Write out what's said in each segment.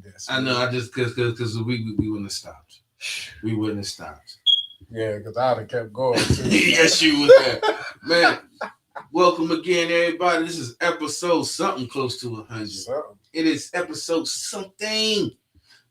this. I know. I just because we wouldn't have stopped. We wouldn't have stopped. Yeah, because I'd have kept going too. Yes, you would have. Man, welcome again, everybody. This is episode something close to 100. Something. It is episode something.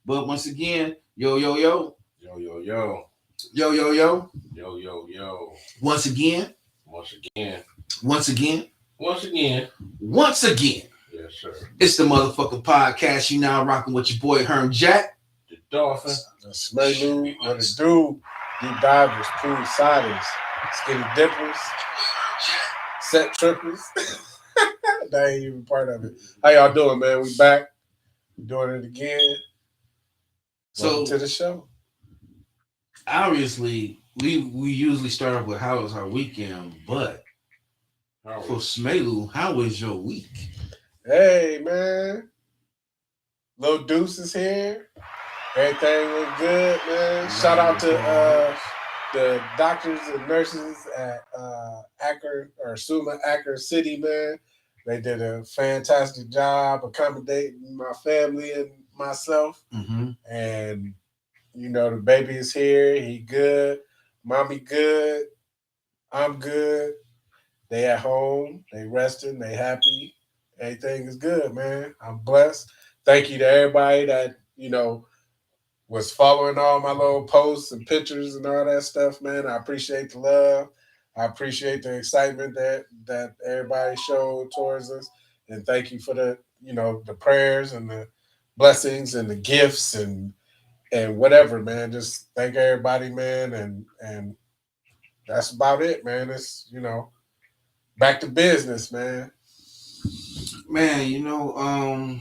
But once again, yo, yo, yo. Yo, yo, yo. Yo, yo, yo. Yo, yo, yo. Once again. Once again. Once again. Once again. Once again. Yes, sir. It's the motherfucking podcast. You now rocking with your boy Herm Jack. The Dolphin. The Smayloo, what it do? Deep divers, pool siders, skinny dippers, set trippers. That ain't even part of it. How y'all doing, man? We back. We doing it again. Welcome to the show. Obviously, we usually start off with how was our weekend, but for Smayloo, how was your week? Hey, man. Lil Deuce is here. Everything went good, man. Shout out to the doctors and nurses at Suma Acker City, man. They did a fantastic job accommodating my family and myself. Mm-hmm. And, you know, the baby is here. He good. Mommy good. I'm good. They at home. They resting. They happy. Everything is good, man. I'm blessed. Thank you to everybody that, you know, was following all my little posts and pictures and all that stuff, man. I appreciate the love. I appreciate the excitement that everybody showed towards us. And thank you for the, you know, the prayers and the blessings and the gifts and whatever, man. Just thank everybody, man. And that's about it, man. It's, you know, back to business, man. Man, you know,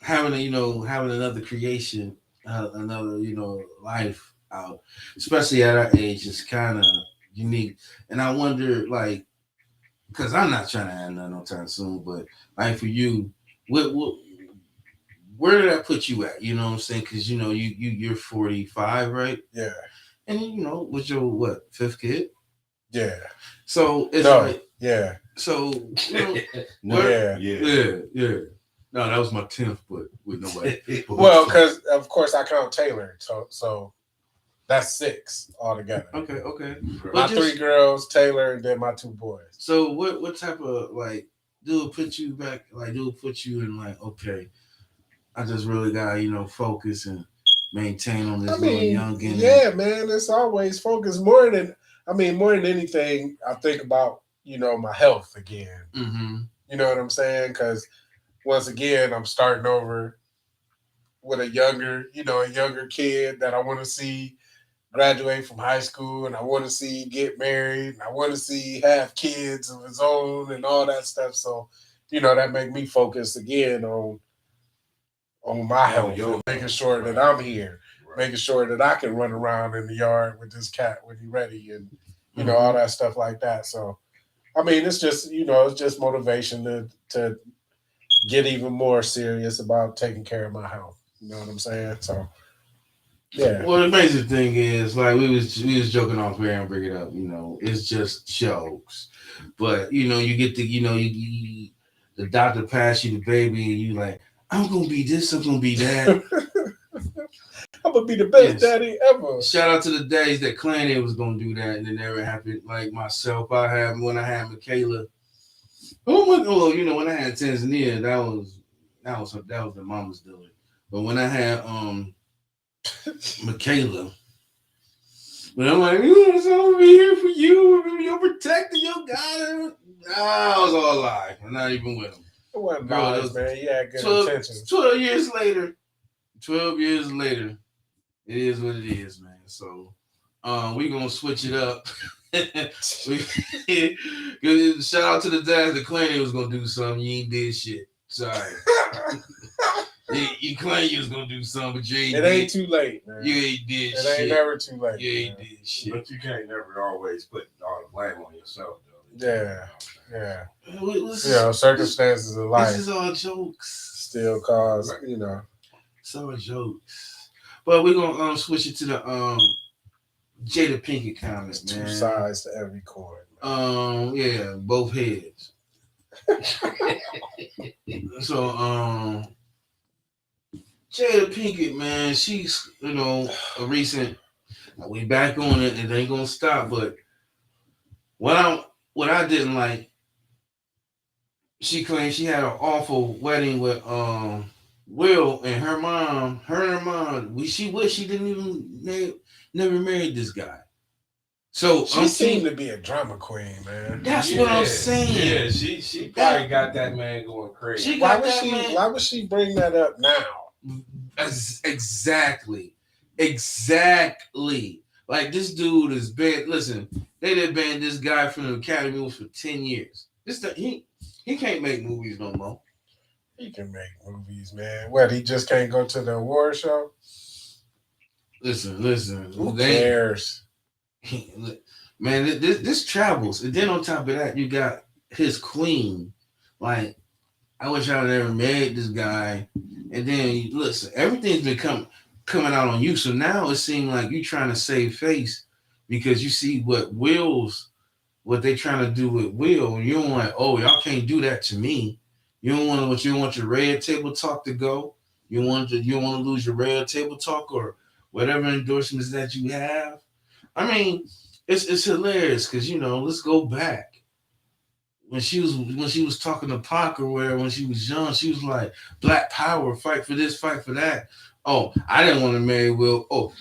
having another creation, another, you know, life out, especially at our age, is kind of unique. And I wonder, like, because I'm not trying to have none no time soon, but like for you, where did that put you at? You know what I'm saying? Because you know you're 45, right? Yeah. And you know, with your fifth kid? Yeah. So it's yeah. So you know, yeah. No, that was my 10th, but with nobody. Well, because of course I count Taylor, so that's 6 altogether. Okay. My 3 girls, Taylor, and then my 2 boys. So what type of do it put you back? Do it put you in okay, I just really gotta focus and maintain on this little youngin. Yeah, man, it's always focus more than anything. I think about my health again. Mm-hmm. You know what I'm saying? Because once again, I'm starting over with a younger kid that I want to see graduate from high school, and I want to see get married, and I want to see have kids of his own and all that stuff. So, that make me focus again on my health, and making sure that I'm here, making sure that I can run around in the yard with this cat when he's ready, and all that stuff like that. So, I mean, it's just it's just motivation to get even more serious about taking care of my health. You know what I'm saying? So, yeah. Well, the amazing thing is, we was joking off here and bring it up. It's just jokes, but you get the the doctor passed you the baby, and you like, I'm gonna be this, I'm gonna be that. I'm gonna be the best daddy ever. Shout out to the days that Clanny was gonna do that, and it never happened. Like myself, when I had Michaela. When I had Tanzania, that was the mama's doing. But when I had Michaela, but I'm like, I'm be here for you, you're protecting your guy. I was all alive. I'm not even with him. It wasn't nice, man. You had good intentions. 12 years later, it is what it is, man. So we're gonna switch it up. Shout out to the dads that claimed he was gonna do something. You ain't did shit. Sorry. You claim you was gonna do something, but you ain't. It ain't too late, man. You ain't did shit. It ain't never too late. You ain't did shit. But you can't never always put all the blame on yourself, though. Yeah. Circumstances of life. This is all jokes. Still cause, It's all jokes. But we're gonna switch it to the Jada Pinkett comment, man. 2 sides to every coin. Yeah, both heads. So Jada Pinkett, man, she's a recent. We back on it, and it ain't gonna stop. But what I what I didn't like, she claimed she had an awful wedding with Will and her mom. Her and her mom, she wished she didn't even never married this guy. So She seemed to be a drama queen, man. That's what I'm saying. Yeah, she probably got that man going crazy. Why would she bring that up now? Exactly. Like this dude is banned. Listen, they done banned this guy from the Academy for 10 years. He can't make movies no more. He can make movies, man. What, he just can't go to the award show? Listen. Who cares? Man, this travels. And then on top of that, you got his queen. Like, I wish I would never married this guy. And then, listen, everything's been coming out on you. So now it seems like you trying to save face because you see what they trying to do with Will. And you don't like, oh, y'all can't do that to me. You don't want your red table talk to go. You want to lose your red table talk or whatever endorsements that you have. I mean, it's hilarious because let's go back when she was talking to Pac or where when she was young, she was like, Black Power, fight for this, fight for that. Oh, I didn't want to marry Will. Oh,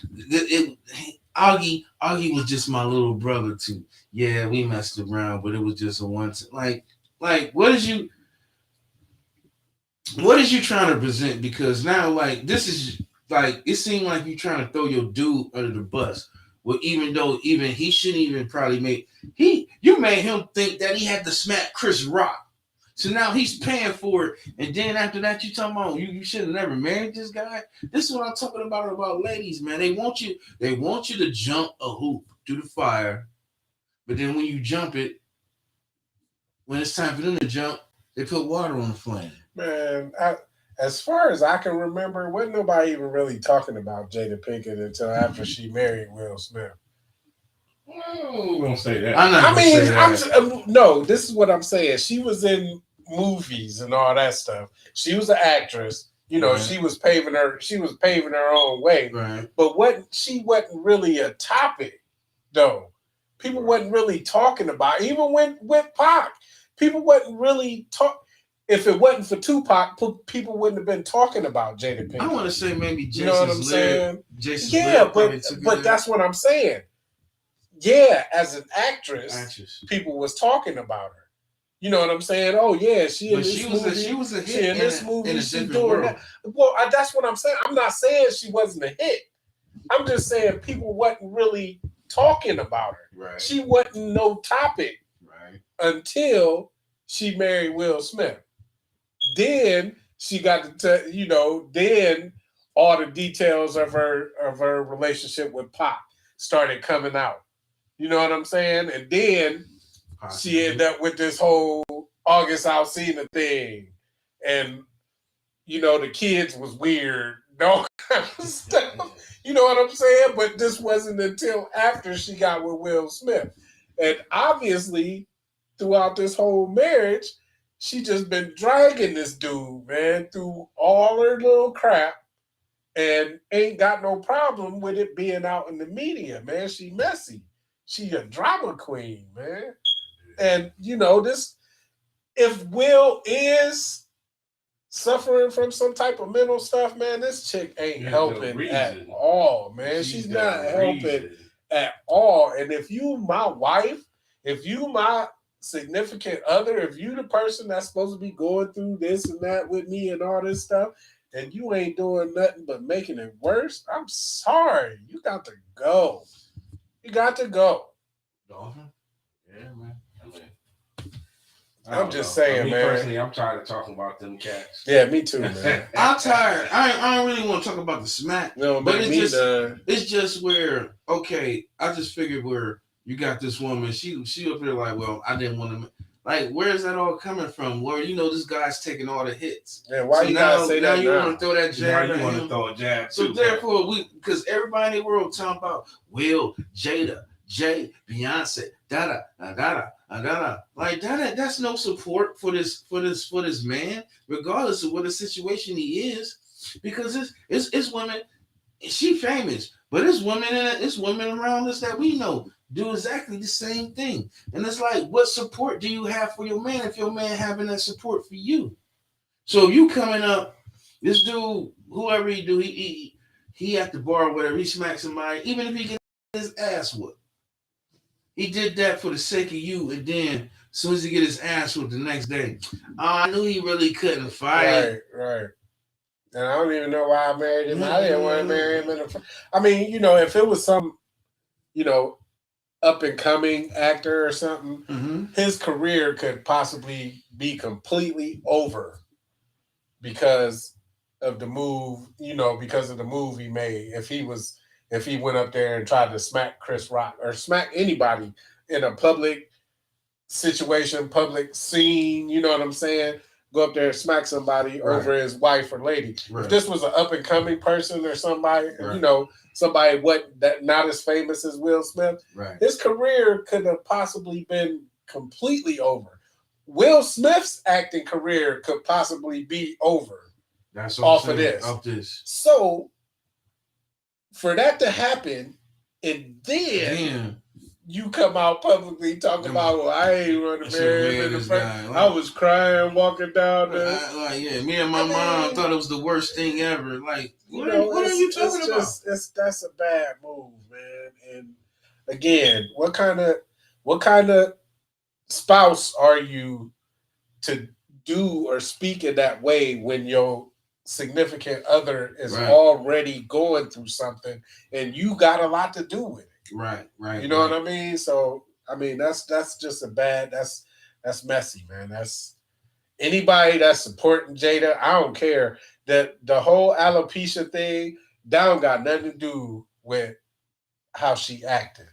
Augie was just my little brother too. Yeah, we messed around, but it was just a once. Like what is you trying to present? Because now, like, this is like it seemed like you trying to throw your dude under the bus. Well, even though he shouldn't even probably you made him think that he had to smack Chris Rock. So now he's paying for it. And then after that, you talking about you should have never married this guy. This is what I'm talking about ladies, man. They want you to jump a hoop through the fire. But then when you jump it, when it's time for them to jump, they put water on the flame. Man, as far as I can remember, wasn't nobody even really talking about Jada Pinkett until after she married Will Smith. We won't say that. No, this is what I'm saying. She was in movies and all that stuff. She was an actress. Right. She was paving her own way. Right. But she wasn't really a topic, though. People wasn't really talking about it. Even with Pac, people wasn't really talk. If it wasn't for Tupac, people wouldn't have been talking about Jada Pinkett. I want to say maybe Jason. You know what I'm saying? Jason but that's what I'm saying. Yeah, as an actress, people was talking about her. You know what I'm saying? Oh yeah, she was a hit in this movie. She's doing that. Well, that's what I'm saying. I'm not saying she wasn't a hit. I'm just saying people wasn't really talking about her. Right. She wasn't no topic. Right. Until she married Will Smith. Then she got to then all the details of her relationship with Pac started coming out. You know what I'm saying? And then she ended up with this whole August Alsina thing. And, the kids was weird. No kind of stuff. You know what I'm saying? But this wasn't until after she got with Will Smith. And obviously, throughout this whole marriage, she just been dragging this dude, man, through all her little crap and ain't got no problem with it being out in the media, man. She messy. She a drama queen, man. And, if Will is suffering from some type of mental stuff, man, this chick ain't helping at all, man. She's not helping at all. And if you my wife, if you my significant other, if you the person that's supposed to be going through this and that with me and all this stuff, and you ain't doing nothing but making it worse, I'm sorry. You got to go. You got to go. Dolphin? Yeah, man. I'm just saying, man. Personally, I'm tired of talking about them cats. Yeah, me too, man. I'm tired. I don't really want to talk about the smack. No, but it's just where, okay, I just figured where you got this woman, she up there like, well, I didn't want to, like, where is that all coming from? Where, this guy's taking all the hits. Yeah, why you gotta say that now? You want to throw that jab you want to throw a jab too. So therefore, because everybody in the world talking about Will, Jada, Jay, Beyonce, da like that's no support for this man, regardless of what the situation he is. because it's women. She famous, but it's women around us that we know do exactly the same thing. And it's like, what support do you have for your man if your man having that support for you? So if you coming up, this dude, whoever he do, he at the bar or whatever, he smacks somebody, even if he gets his ass whooped. He did that for the sake of you, and then as soon as he get his ass whooped the next day, I knew he really couldn't fight. Right. And I don't even know why I married him. I didn't want to marry him. Mm-hmm. I mean, if it was some, you know, up and coming actor or something, his career could possibly be completely over because of the move, because of the move he made. If he went up there and tried to smack Chris Rock or smack anybody in a public situation, public scene, you know what I'm saying? Go up there and smack somebody over his wife or lady. Right. If this was an up and coming person or somebody, somebody that not as famous as Will Smith, his career could have possibly been completely over. Will Smith's acting career could possibly be over. That's off of this. So for that to happen, and then you come out publicly talking about, well, I ain't running marry him in the front. I was crying walking down there. Me and my mom thought it was the worst thing ever. Like, what are you talking about? That's a bad move, man. And again, what kind of spouse are you to do or speak in that way when your significant other is already going through something and you got a lot to do with it? Right. You know what I mean? So I mean that's just that's messy, man. That's anybody that's supporting Jada. I don't care that the whole alopecia thing. That don't got nothing to do with how she acted.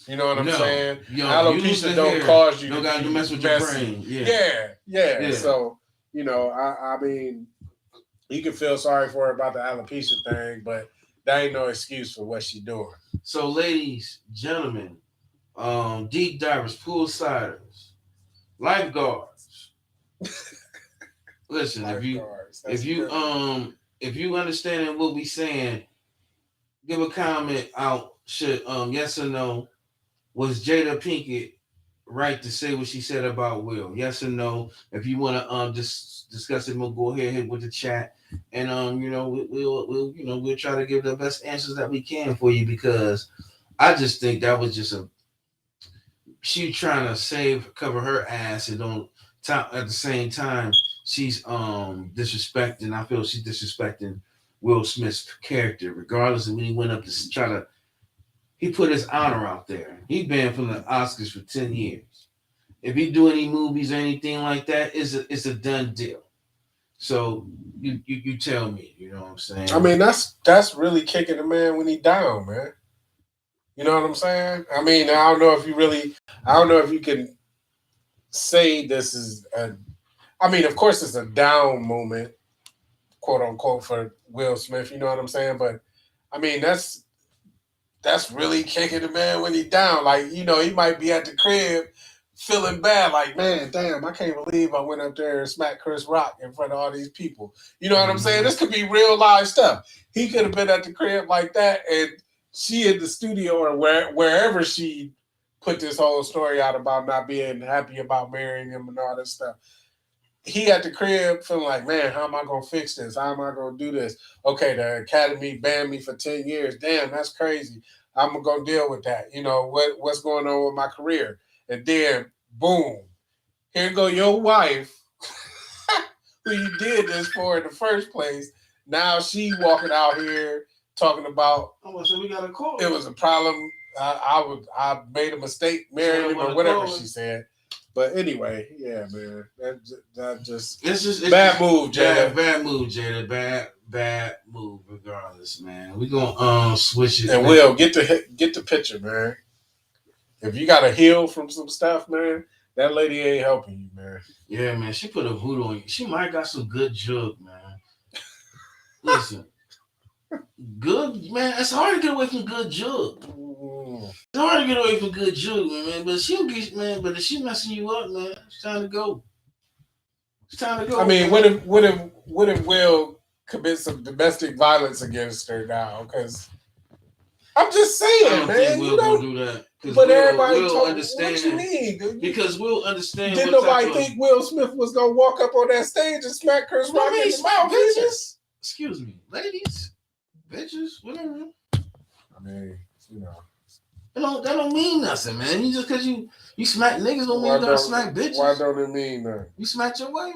You know what I'm saying? Alopecia don't cause you to mess with your brain. Yeah. So I mean, you can feel sorry for her about the alopecia thing, but that ain't no excuse for what she doing. So, ladies, gentlemen, deep divers, poolsiders, lifeguards. Listen, if you understand what we saying, give a comment out. Should yes or no, was Jada Pinkett right to say what she said about Will? Yes or no? If you want to just discuss it, we'll go ahead with the chat, and we'll try to give the best answers that we can for you, because I just think that was just she trying to cover her ass, and at the same time she's disrespecting. I feel she's disrespecting Will Smith's character, regardless of when he went up to try to. He put his honor out there. He banned from the Oscars for 10 years. If he do any movies or anything like that, it's a done deal. So you tell me, you know what I'm saying? I mean, that's really kicking the man when he down, man. You know what I'm saying? I mean, I don't know if you can say this is of course it's a down moment, quote unquote, for Will Smith, you know what I'm saying? But I mean, that's really kicking the man when he down. Like, he might be at the crib feeling bad, like, man, damn, I can't believe I went up there and smacked Chris Rock in front of all these people. You know what I'm saying? This could be real live stuff. He could have been at the crib like that, and she in the studio or wherever she put this whole story out about not being happy about marrying him and all this stuff. He at the crib feeling like, man, how am I going to fix this? How am I going to do this? Okay, the Academy banned me for 10 years. Damn, that's crazy. I'm going to deal with that. What's going on with my career? And then, boom, here go your wife, who you did this for in the first place. Now she walking out here talking about, so we got a call. It was a problem. I made a mistake marrying him or whatever she said. But anyway, yeah, man, it's bad move, Jada. Bad move, Jada. Bad move. Regardless, man, we gonna switch it. And Will, get the picture, man. If you got to heal from some stuff, man, that lady ain't helping you, man. Yeah, man, she put a voodoo on you. She might got some good jug, man. Listen, good, man. It's hard to get away from good jug. It's hard to get away from good jug, man. But she'll get, man. But if she messing you up, man, it's time to go. It's time to go. I mean, what if Will commit some domestic violence against her now because I'm just I saying, don't man. think You Will gonna know, do that because but everybody Will told understand. what you mean. Because Will understand Did what type nobody of. think Will Smith was gonna walk up on that stage and smack Chris Rock in the mouth? bitches. Excuse me, ladies, bitches, whatever. I mean, you know, That don't mean nothing, man. You just because you smack niggas don't mean you gotta smack bitches. Why don't it mean nothing? You smacked your wife?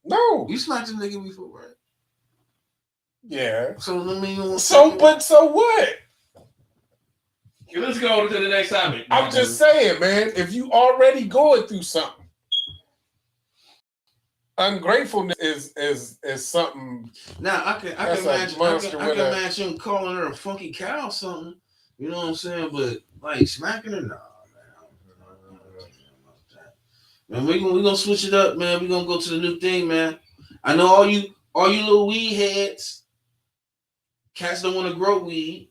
No. You smacked a nigga before, right? Yeah. So I mean, so what? Let's go to the next topic. I'm just saying, man. If you already going through something, ungratefulness is something. Now I can imagine calling her a funky cow or something. You know what I'm saying? But like smacking her, nah, man. Man, we gonna switch it up, man. We gonna go to the new thing, man. I know all you little weed heads, cats don't want to grow weed.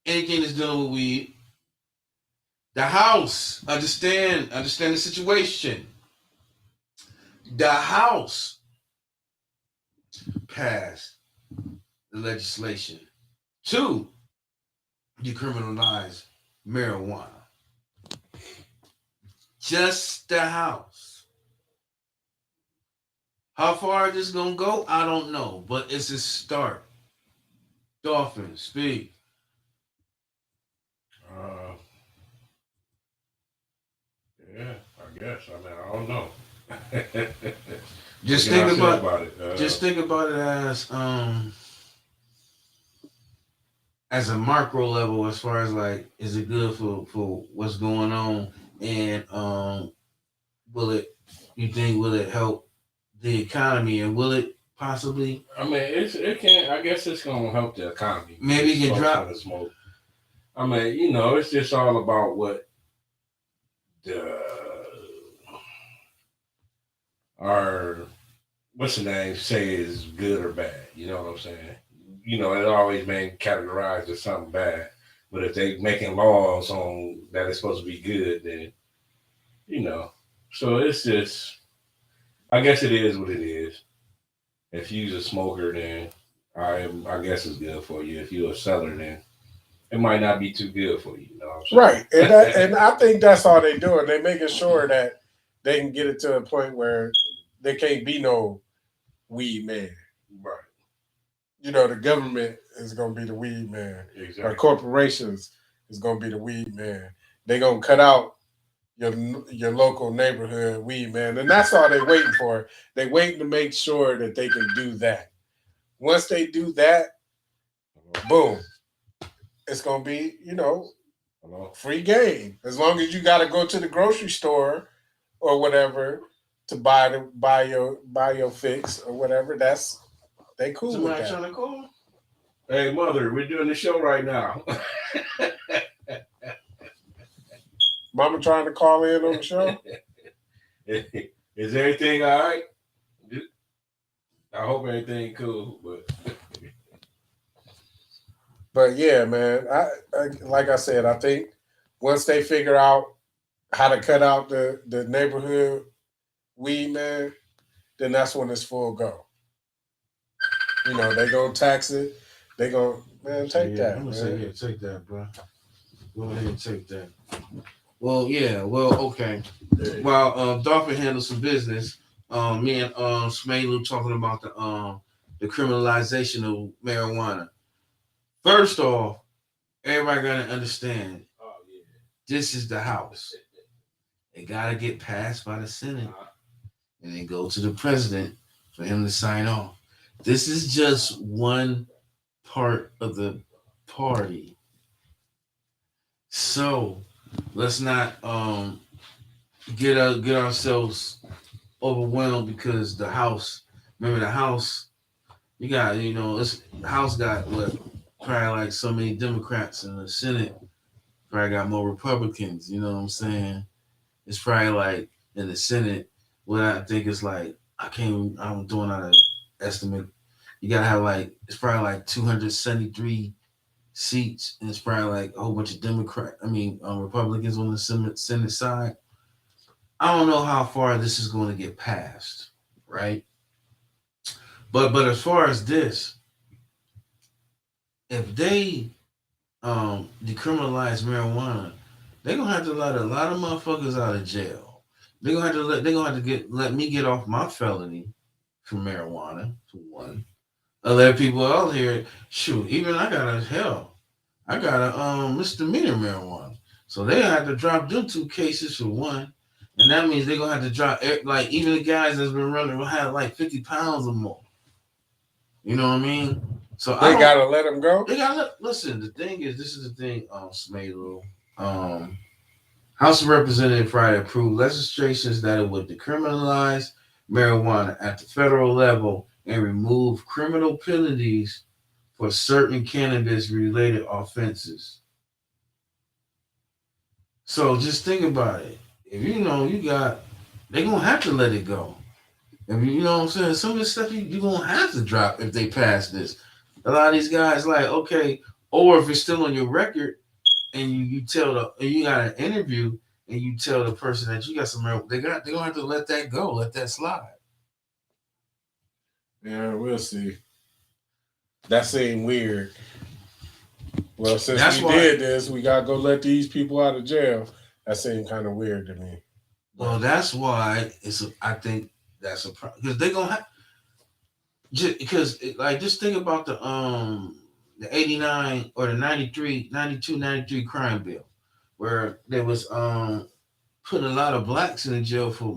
Anything that's dealing with weed. The House, understand the situation. The House passed the legislation to decriminalize marijuana. Just the House. How far this gonna go, I don't know, but it's a start. Dolphin, speak. Yeah, I guess. I mean, I don't know. Just think about it. Just think about it as a macro level, as far as like, is it good for what's going on, and will it help the economy, and will it possibly? I mean, it can. I guess it's gonna help the economy. Maybe it can drop the smoke. I mean, it's just all about what our what's the name say is good or bad. You know what I'm saying? It's always been categorized as something bad. But if they making laws on that it's supposed to be good, then So it's just, I guess it is what it is. If you're a smoker, then I guess it's good for you. If you're a seller, then it might not be too good for you. Right, and I think that's all they're doing. They're making sure that they can get it to a point where there can't be no weed man. Right. The government is going to be the weed man. Exactly. Or corporations is going to be the weed man. They're going to cut out your local neighborhood weed man, and that's all they're waiting for. They're waiting to make sure that they can do that. Once they do that, boom, it's going to be free game. As long as you got to go to the grocery store or whatever to buy your fix or whatever, they cool Somebody with that. trying to call? Hey, mother, we're doing the show right now. Mama trying to call in on the show? Is everything all right? I hope everything cool, But yeah, man. I like I said, I think once they figure out how to cut out the neighborhood weed man, then that's when it's full go. They gonna tax it. They gonna take that. I'm gonna say take that, bro. Go ahead and take that. Well, okay. While Dolphin handles some business, me and Smelu talking about the criminalization of marijuana. First off, everybody gotta understand. This is the House. It gotta get passed by the Senate, and then go to the president for him to sign off. This is just one part of the party. So let's not get ourselves overwhelmed because the House. Remember the House. You got the House got what probably like so many Democrats, in the Senate probably got more Republicans. You know what I'm saying? It's probably like in the Senate. What I think is like I'm doing out an estimate. You gotta have it's probably like 273 seats, and it's probably like a whole bunch of Republicans on the Senate side. I don't know how far this is going to get passed, right? But as far as this, if they decriminalize marijuana, they're gonna have to let a lot of motherfuckers out of jail. They're gonna have to let me get off my felony for marijuana, for one. I let people out here, shoot, even I got a misdemeanor marijuana. So they have to drop them two cases for one. And that means they're gonna have to drop like even the guys that's been running will have like 50 pounds or more. You know what I mean? So I They don't gotta let them go. they gotta listen, the thing is this is the thing, Smalo. Um House of Representatives Friday approved legislations that it would decriminalize marijuana at the federal level and remove criminal penalties for certain cannabis related offenses. So just think about it. If you know you got, they're gonna have to let it go. If you know what I'm saying, some of the stuff you're gonna have to drop if they pass this. A lot of these guys like, okay, or if it's still on your record and you tell and you got an interview and you tell the person that you got some they're gonna have to let that go, let that slide. Yeah, we'll see. That seemed weird. Well, since That's we why did this, we gotta go let these people out of jail. That seemed kind of weird to me. well, that's why I think that's a problem because they're gonna have just because like just think about the 89 or the 93 92 93 crime bill where there was putting a lot of blacks in the jail for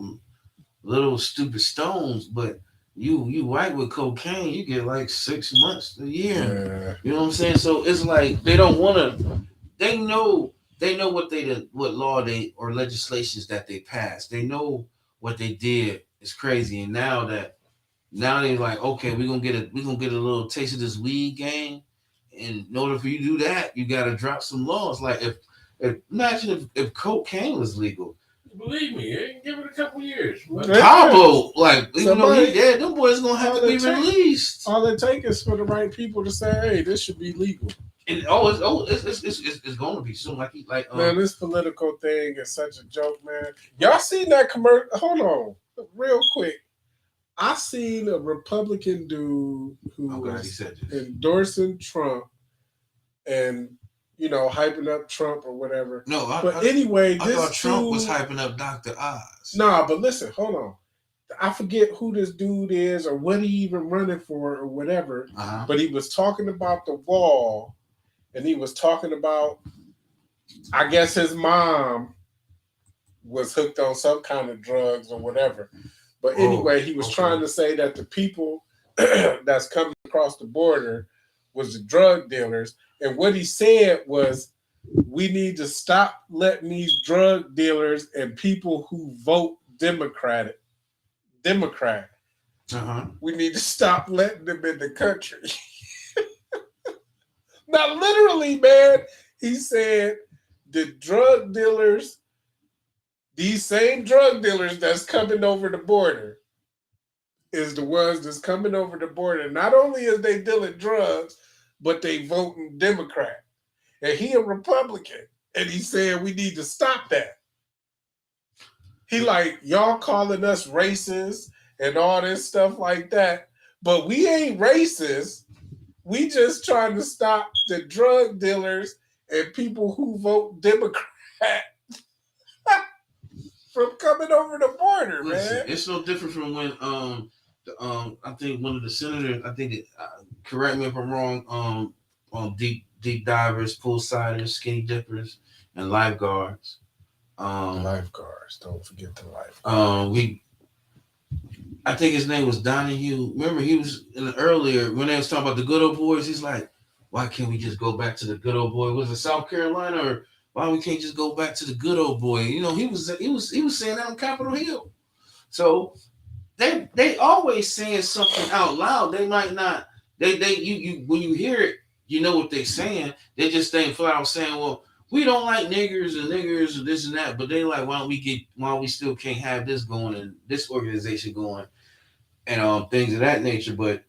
little stupid stones, but you white with cocaine, you get like 6 months a year. Yeah. You know what I'm saying? So it's like they don't want to. They know what they did, what law they or legislations that they passed. They know what they did is crazy, and now they're like, okay, we're gonna get a little taste of this weed game. And in order for you to do that, you gotta drop some laws. Like if imagine if cocaine was legal. Believe me, give it a couple years. Yeah. Pablo, like even though Somebody- he dead, them boys gonna have to be released. All it takes is for the right people to say, "Hey, this should be legal." And it's going to be soon. Man, this political thing is such a joke, man. Y'all seen that commercial? Hold on, real quick. I seen a Republican dude who I'm glad he was said this. endorsing Trump and hyping up Trump or whatever. No, But anyway, I this thought Trump was dude- hyping up Dr. Oz. Nah, but listen, hold on. I forget who this dude is or what he even running for or whatever. Uh-huh. But he was talking about the wall, and he was talking about, I guess his mom was hooked on some kind of drugs or whatever. But anyway, he was trying to say that the people that's coming across the border was the drug dealers. And what he said was, we need to stop letting these drug dealers and people who vote Democrat. Uh-huh. We need to stop letting them in the country. Now, literally, man, he said the drug dealers, these same drug dealers that's coming over the border, is the ones that's coming over the border. Not only is they dealing drugs, but they voting Democrat. And he a Republican. And he said we need to stop that. He like, y'all calling us racist and all this stuff like that. But we ain't racist. We just trying to stop the drug dealers and people who vote Democrat from coming over the border, man. It's no different from when I think one of the senators, correct me if I'm wrong, on deep divers, poolsiders, skinny dippers, and lifeguards. Lifeguards, don't forget the lifeguards. I think his name was Donahue. Remember, he was in the earlier when they was talking about the good old boys. He's like, why can't we just go back to the good old boy? Was it South Carolina, or why we can't just go back to the good old boy? You know, he was saying that on Capitol Hill. So they always saying something out loud. They might not. You when you hear it, you know what they're saying. They just ain't flat out saying, well, we don't like niggers and this and that. But they like, why we still can't have this going and this organization going and things of that nature. But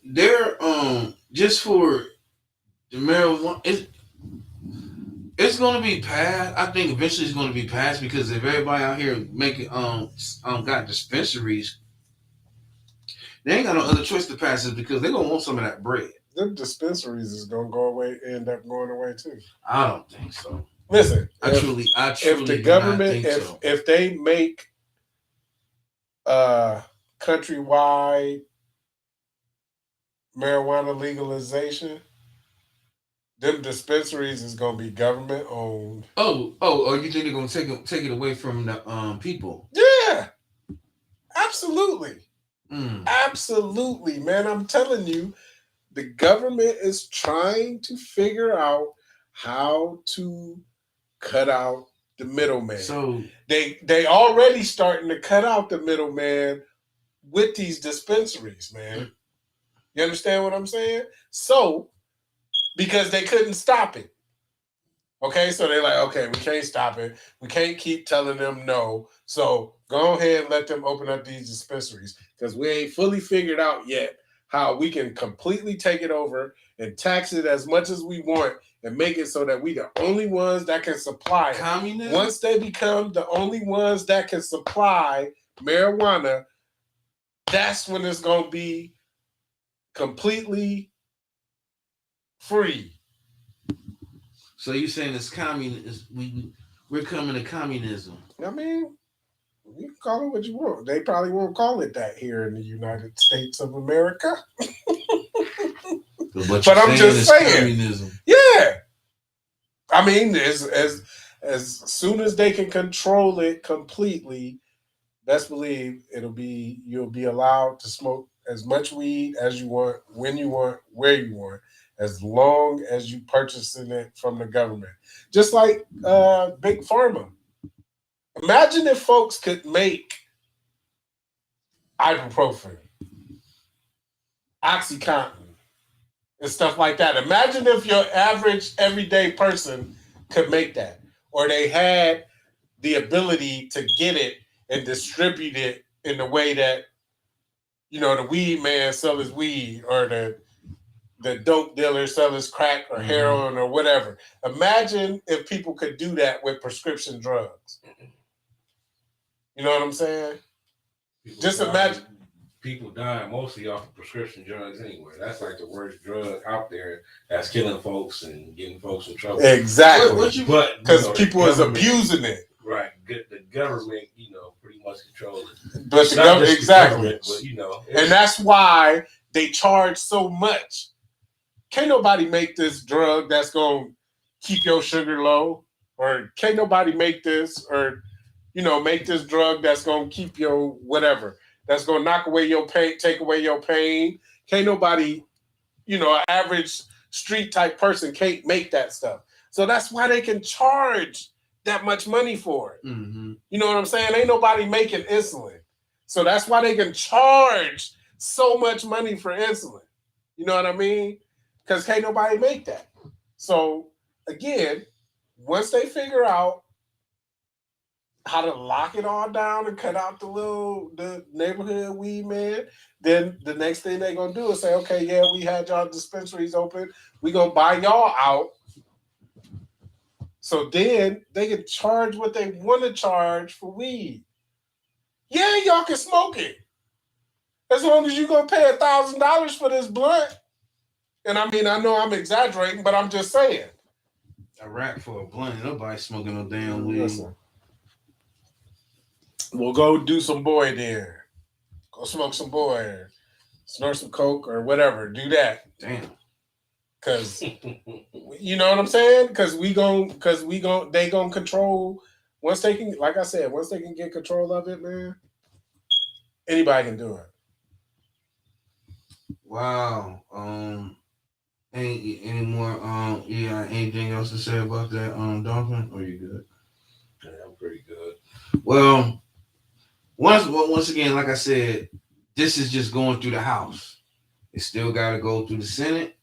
they're just for the marijuana. It's going to be passed. I think eventually it's going to be passed because if everybody out here making got dispensaries They ain't got no other choice to pass this because they're gonna want some of that bread. Them dispensaries is gonna go away, end up going away too. I don't think so. Listen, I truly if the do not government, think so. if they make countrywide marijuana legalization, them dispensaries is gonna be government owned. Oh, you think they're gonna take it away from the people? Yeah, absolutely. Mm. Absolutely, man. I'm telling you, the government is trying to figure out how to cut out the middleman. So they already starting to cut out the middleman with these dispensaries, man. You understand what I'm saying? So because they couldn't stop it. Okay, so they're like, okay, we can't stop it. We can't keep telling them no. So go ahead and let them open up these dispensaries because we ain't fully figured out yet how we can completely take it over and tax it as much as we want and make it so that we the only ones that can supply it. communism. Once they become the only ones that can supply marijuana, that's when it's going to be completely free. So you saying it's communism? We're coming to communism. I mean, you can call it what you want. They probably won't call it that here in the United States of America. But I'm just saying. Communism. Yeah. I mean, as soon as they can control it completely, best believe you'll be allowed to smoke as much weed as you want, when you want, where you want, as long as you purchasing it from the government. Just like Big Pharma. Imagine if folks could make ibuprofen, OxyContin, and stuff like that. Imagine if your average everyday person could make that, or they had the ability to get it and distribute it in the way that the weed man sell his weed, or the dope dealer sell his crack or heroin or whatever. Imagine if people could do that with prescription drugs. You know what I'm saying? Imagine. People dying mostly off of prescription drugs anyway. That's like the worst drug out there. That's killing folks and getting folks in trouble. Exactly. But because people is abusing it. Right. The government, pretty much controls it. But the government, exactly. But, and that's why they charge so much. Can't nobody make this drug that's going to keep your sugar low, or can't nobody make this, or make this drug that's going to keep your whatever, that's going to knock away your pain, take away your pain. Can't nobody, average street type person can't make that stuff. So that's why they can charge that much money for it. Mm-hmm. You know what I'm saying? Ain't nobody making insulin. So that's why they can charge so much money for insulin. You know what I mean? Because can't nobody make that. So again, once they figure out how to lock it all down and cut out the neighborhood weed man, then the next thing they're gonna do is say, okay, yeah, we had y'all dispensaries open, we gonna buy y'all out. So then they can charge what they want to charge for weed. Yeah, y'all can smoke it. As long as you're gonna pay $1,000 for this blunt. And I mean, I know I'm exaggerating, but I'm just saying. A rack for a blunt, nobody smoking no damn weed. Listen. We'll go do some boy there. Go smoke some boy. Snort some coke or whatever. Do that. Damn. Cause you know what I'm saying? They gonna control once they can, like I said, once they can get control of it, man, anybody can do it. Wow. Any more anything else to say about that, Dolphin? Or you good? Yeah, I'm pretty good. Well, once again, like I said, this is just going through the House. It still got to go through the Senate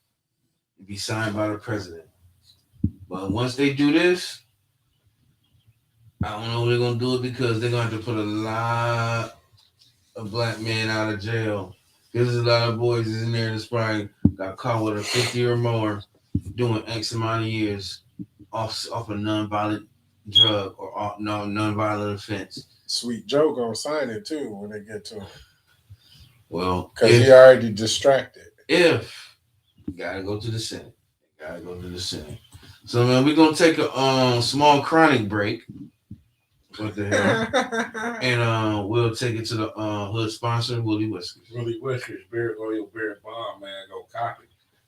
and be signed by the president. But once they do this, I don't know if they're gonna do it because they're gonna have to put a lot of black men out of jail. There's a lot of boys in there that's probably got caught with a 50 or more doing X amount of years off a non-violent drug or non-violent offense. Sweet Joe gonna sign it too when they get to him. Well, because he already distracted. if you gotta go to the Senate, gotta go to the Senate. So man, we're gonna take a small chronic break. What the hell? And we'll take it to the hood sponsor, Willie Whiskers. Willie Whiskers, beer, oil, beer, bomb, man. Go copy.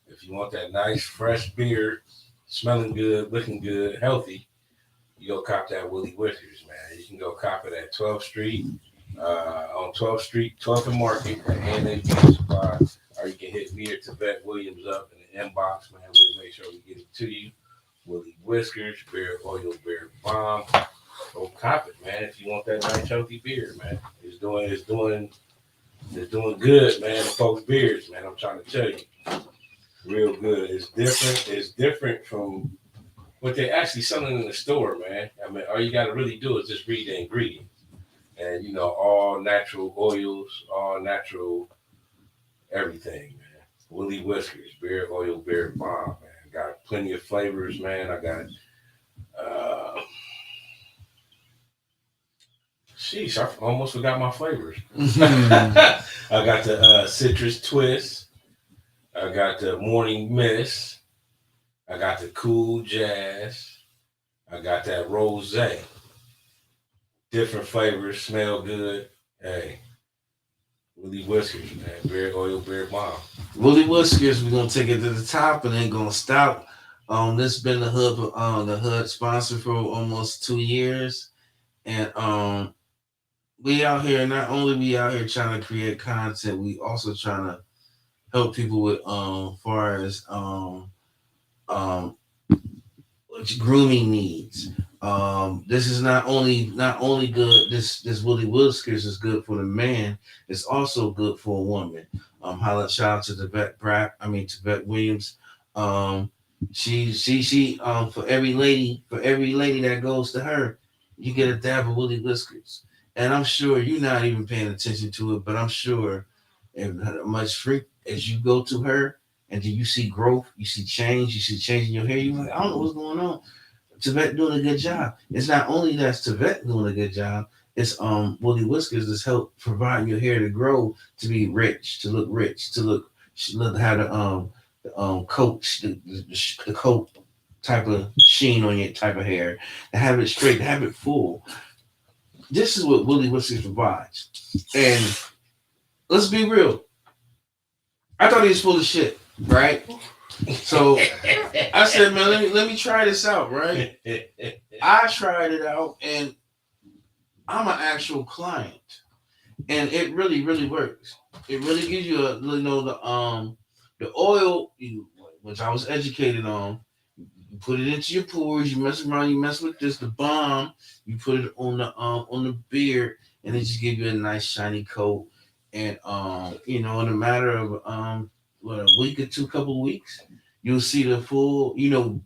If you want that nice, fresh beer, smelling good, looking good, healthy, you go cop that Willie Whiskers, man. You can go cop it at 12th Street, on 12th Street, 12th and Market, and they supply. Or you can hit me or Tibet Williams up in the inbox, man. We'll make sure we get it to you. Willie Whiskers, beer, oil, beer, bomb. Go cop it, man. If you want that nice healthy beer, man, it's doing good, man. The folks' beers, man. I'm trying to tell you, real good. It's different. It's different from what they actually selling in the store, man. I mean, all you got to really do is just read the ingredients, and all natural oils, all natural everything, man. Willie Whiskers, beer, oil, beer, bomb, man. Got plenty of flavors, man. I got. Uh, Sheesh, I almost forgot my flavors. I got the citrus twist. I got the morning mist. I got the cool jazz. I got that rose. Different flavors, smell good. Hey, Willie Whiskers, man. Beer, oil, beer, bomb. Willie Whiskers, we're gonna take it to the top and then gonna stop. This has been the hood sponsor for almost 2 years. And we out here, not only we out here trying to create content, we also trying to help people with far as um grooming needs. This is not only good. This Willie Whiskers is good for the man. It's also good for a woman. Shout out to Tibet Williams. She for every lady that goes to her, you get a dab of Willie Whiskers. And I'm sure you're not even paying attention to it, but I'm sure if much freak as you go to her and do you see growth, you see change, you see change in your hair, you're like, I don't know what's going on. Tibet doing a good job. It's not only that Tibet doing a good job, it's Willie Whiskers that's help providing your hair to grow, to be rich, to look have the coat the coat type of sheen on your type of hair, to have it straight, to have it full. This is what Willie Whiskers provides. And let's be real. I thought he was full of shit, right? So I said, man, let me try this out, right? I tried it out, and I'm an actual client, and it really, really works. It really gives you the oil, which I was educated on. You put it into your pores. You mess around. You mess with this. The balm. You put it on the beard, and it just give you a nice shiny coat. And in a matter of a week or two, couple of weeks, you'll see the full. You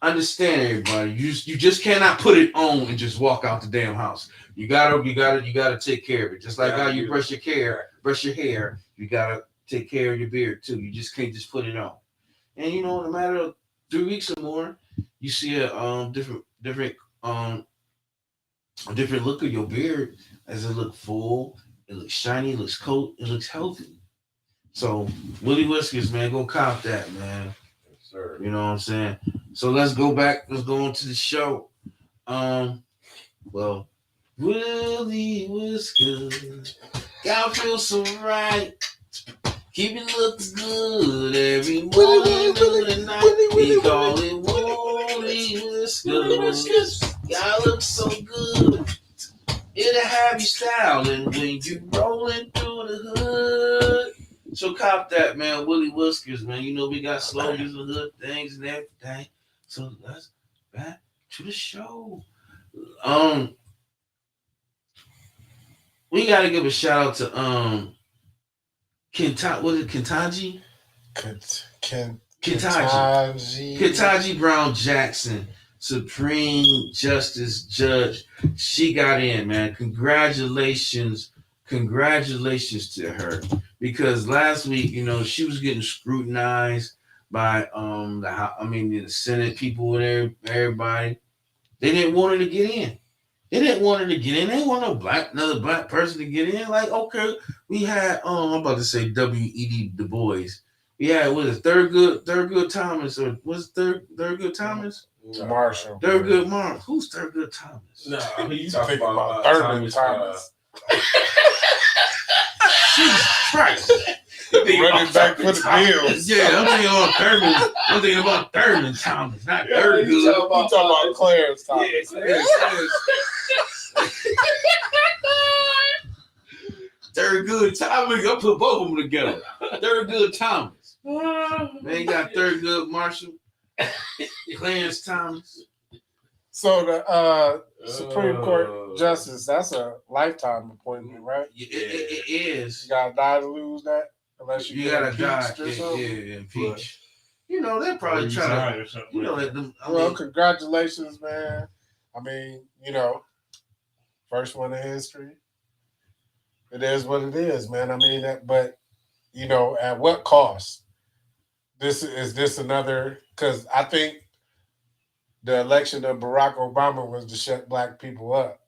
understand, everybody. You just cannot put it on and just walk out the damn house. You gotta take care of it. Just like how you brush your hair. You gotta take care of your beard too. You just can't just put it on. And in a matter of 3 weeks or more, you see a different look of your beard as it look full, it looks shiny, it looks coat, it looks healthy. So Willie Whiskers, man, go cop that, man. Yes, sir. You know what I'm saying? So let's go back. Let's go on to the show. Well, Willie Whiskers, God feels so right. Keeping looks good every morning, noon and night. We call it Willie Whiskers. God looks so good. It'll have you styling when you rolling through the hood. So cop that, man. Willie Whiskers, man. We got slogans and hood things and everything. So let's back to the show. We gotta give a shout out to Kentaji? Kentaji Brown Jackson, Supreme Justice Judge. She got in, man. Congratulations to her. Because last week, she was getting scrutinized by the Senate people and everybody. They didn't want her to get in. They didn't want her to get in. They didn't want another black person to get in. Like, okay, we had I'm about to say W.E.D. Du Bois. We had what is Thurgood Thomas, or what's Thurgood Thomas? Marshall. Thurgood Marshall. Who's Thurgood Thomas? No, You talking thinking about Thurman Thomas. Jesus Christ. Running back for the Bills. Yeah, I'm thinking about Thurman. I'm thinking about Thurman Thomas, not Thurgood. You talking about Clarence Thomas. Yeah, Clarence. Thurgood Thomas. I put both of them together. Thurgood Thomas. Man, got Thurgood Marshall. Clarence Thomas. So the Supreme Court justice, that's a lifetime appointment, right? It is. You gotta die to lose that, unless you get gotta die. impeached or something. Yeah, impeach. You know, they're probably trying to. You know, congratulations, man. I mean, first one in history. It is what it is, man. I mean that, but at what cost? This another? Because I think the election of Barack Obama was to shut black people up.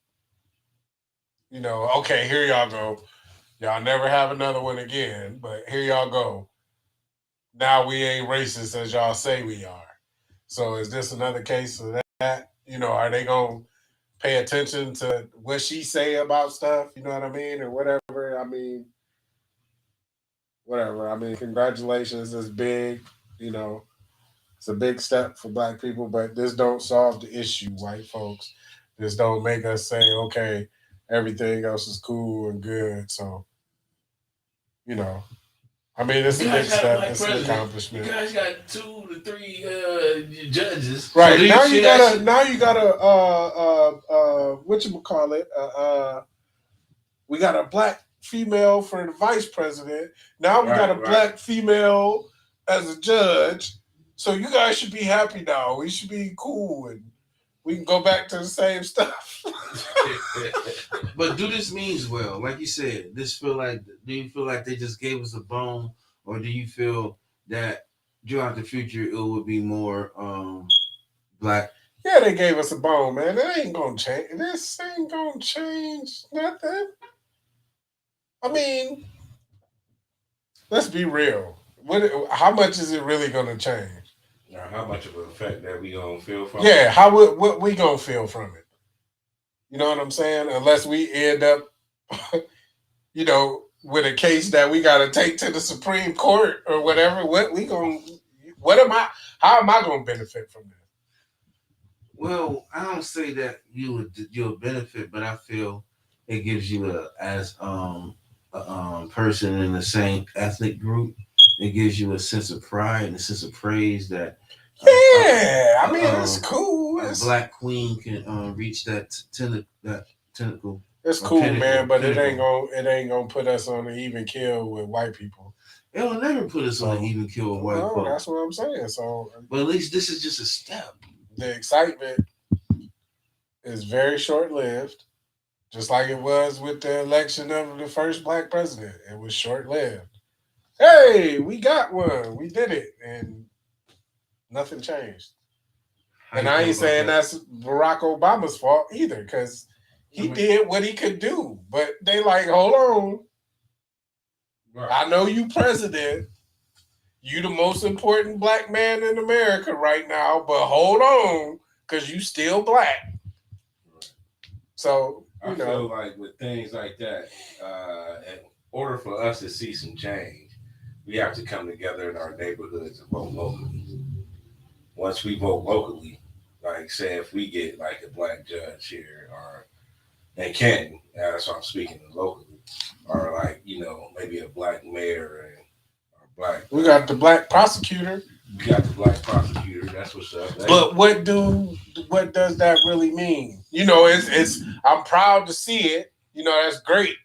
Okay, here y'all go. Y'all never have another one again, but here y'all go. Now we ain't racist as y'all say we are. So is this another case of that? Are they going to pay attention to what she say about stuff? You know what I mean? Or whatever. I mean, whatever. I mean, congratulations. It's big. It's a big step for black people, but this don't solve the issue, white folks. This don't make us say, okay, everything else is cool and good. So, I mean, it's a big step. It's an accomplishment. You guys got 2 to 3 judges. Right. So now you gotta whatchamacallit, we got a black female for the vice president. Now we got a black female as a judge. So you guys should be happy now. We should be cool and we can go back to the same stuff. But do this means well, like you said, do you feel like they just gave us a bone, or do you feel that throughout the future it would be more black? Yeah, they gave us a bone, man. That ain't gonna change. This ain't gonna change nothing. I mean, let's be real. How much is it really gonna change? Or how much of an effect that we gonna feel from? Yeah, what we gonna feel from it? You know what I'm saying? Unless we end up, with a case that we got to take to the Supreme Court or whatever. How am I gonna benefit from that? Well, I don't say that you'll benefit, but I feel it gives you a person in the same ethnic group. It gives you a sense of pride and a sense of praise that. I mean, it's cool. A black queen can reach that tentacle. It's cool, man, but it ain't gonna put us on an even kill with white people. It will never put us on an even kill with white people. That's what I'm saying. So, but at least this is just a step. The excitement is very short-lived, just like it was with the election of the first black president. It was short-lived. Hey, we got one. We did it, and nothing changed. And I ain't saying that's Barack Obama's fault either, because he did what he could do. But they like, hold on. Right. I know you president. You the most important black man in America right now, but hold on, because you still black. Right. So, I feel like with things like that, in order for us to see some change, we have to come together in our neighborhoods and vote locally. Once we vote locally, like say if we get like a black judge here or in Canton, that's why I'm speaking locally, or like, maybe a black mayor or black. We got the black prosecutor. We got the black prosecutor. That's what's up. But what does that really mean? It's I'm proud to see it. That's great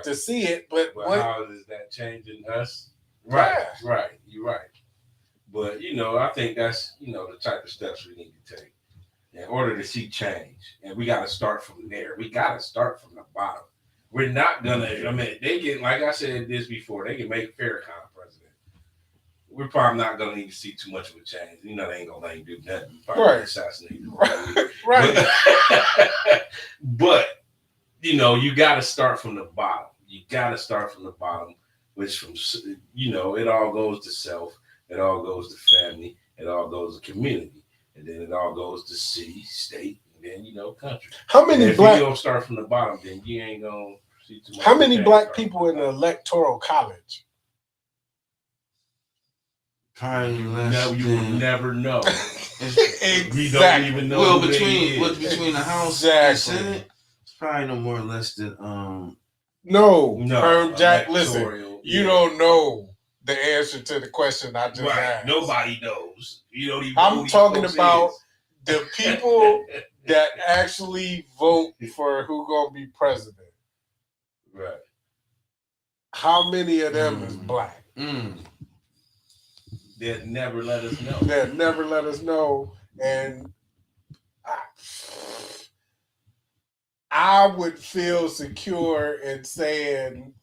to see it. But how is that changing us? Right. You're right. But I think that's the type of steps we need to take in order to see change, and we got to start from there. We got to start from the bottom. We're not gonna. I mean, they can, like I said this before, they can make Farrakhan president. we're probably not gonna need to see too much of a change. You know, they ain't gonna let him do nothing. Probably Right. assassinate him. Right. But you know, you got to start from the bottom. You got to start from the bottom, which from it all goes to self, it all goes to family, it all goes to community, and then it all goes to city, state, and then country. How many and if black? you don't start from the bottom, then you ain't gonna see too much. How many black people in the electoral college? Probably less. No, you will never know. Exactly. We don't even know. Well, who between the House and Senate, it's probably no more or less than No, No, Jack. Listen, you don't know the answer to the question I just asked. Nobody knows. You don't even. Know I'm who these talking folks about is. the people that actually vote for who gonna be president. Right. How many of them is black? They'd never let us know. They'd never let us know, and I would feel secure in saying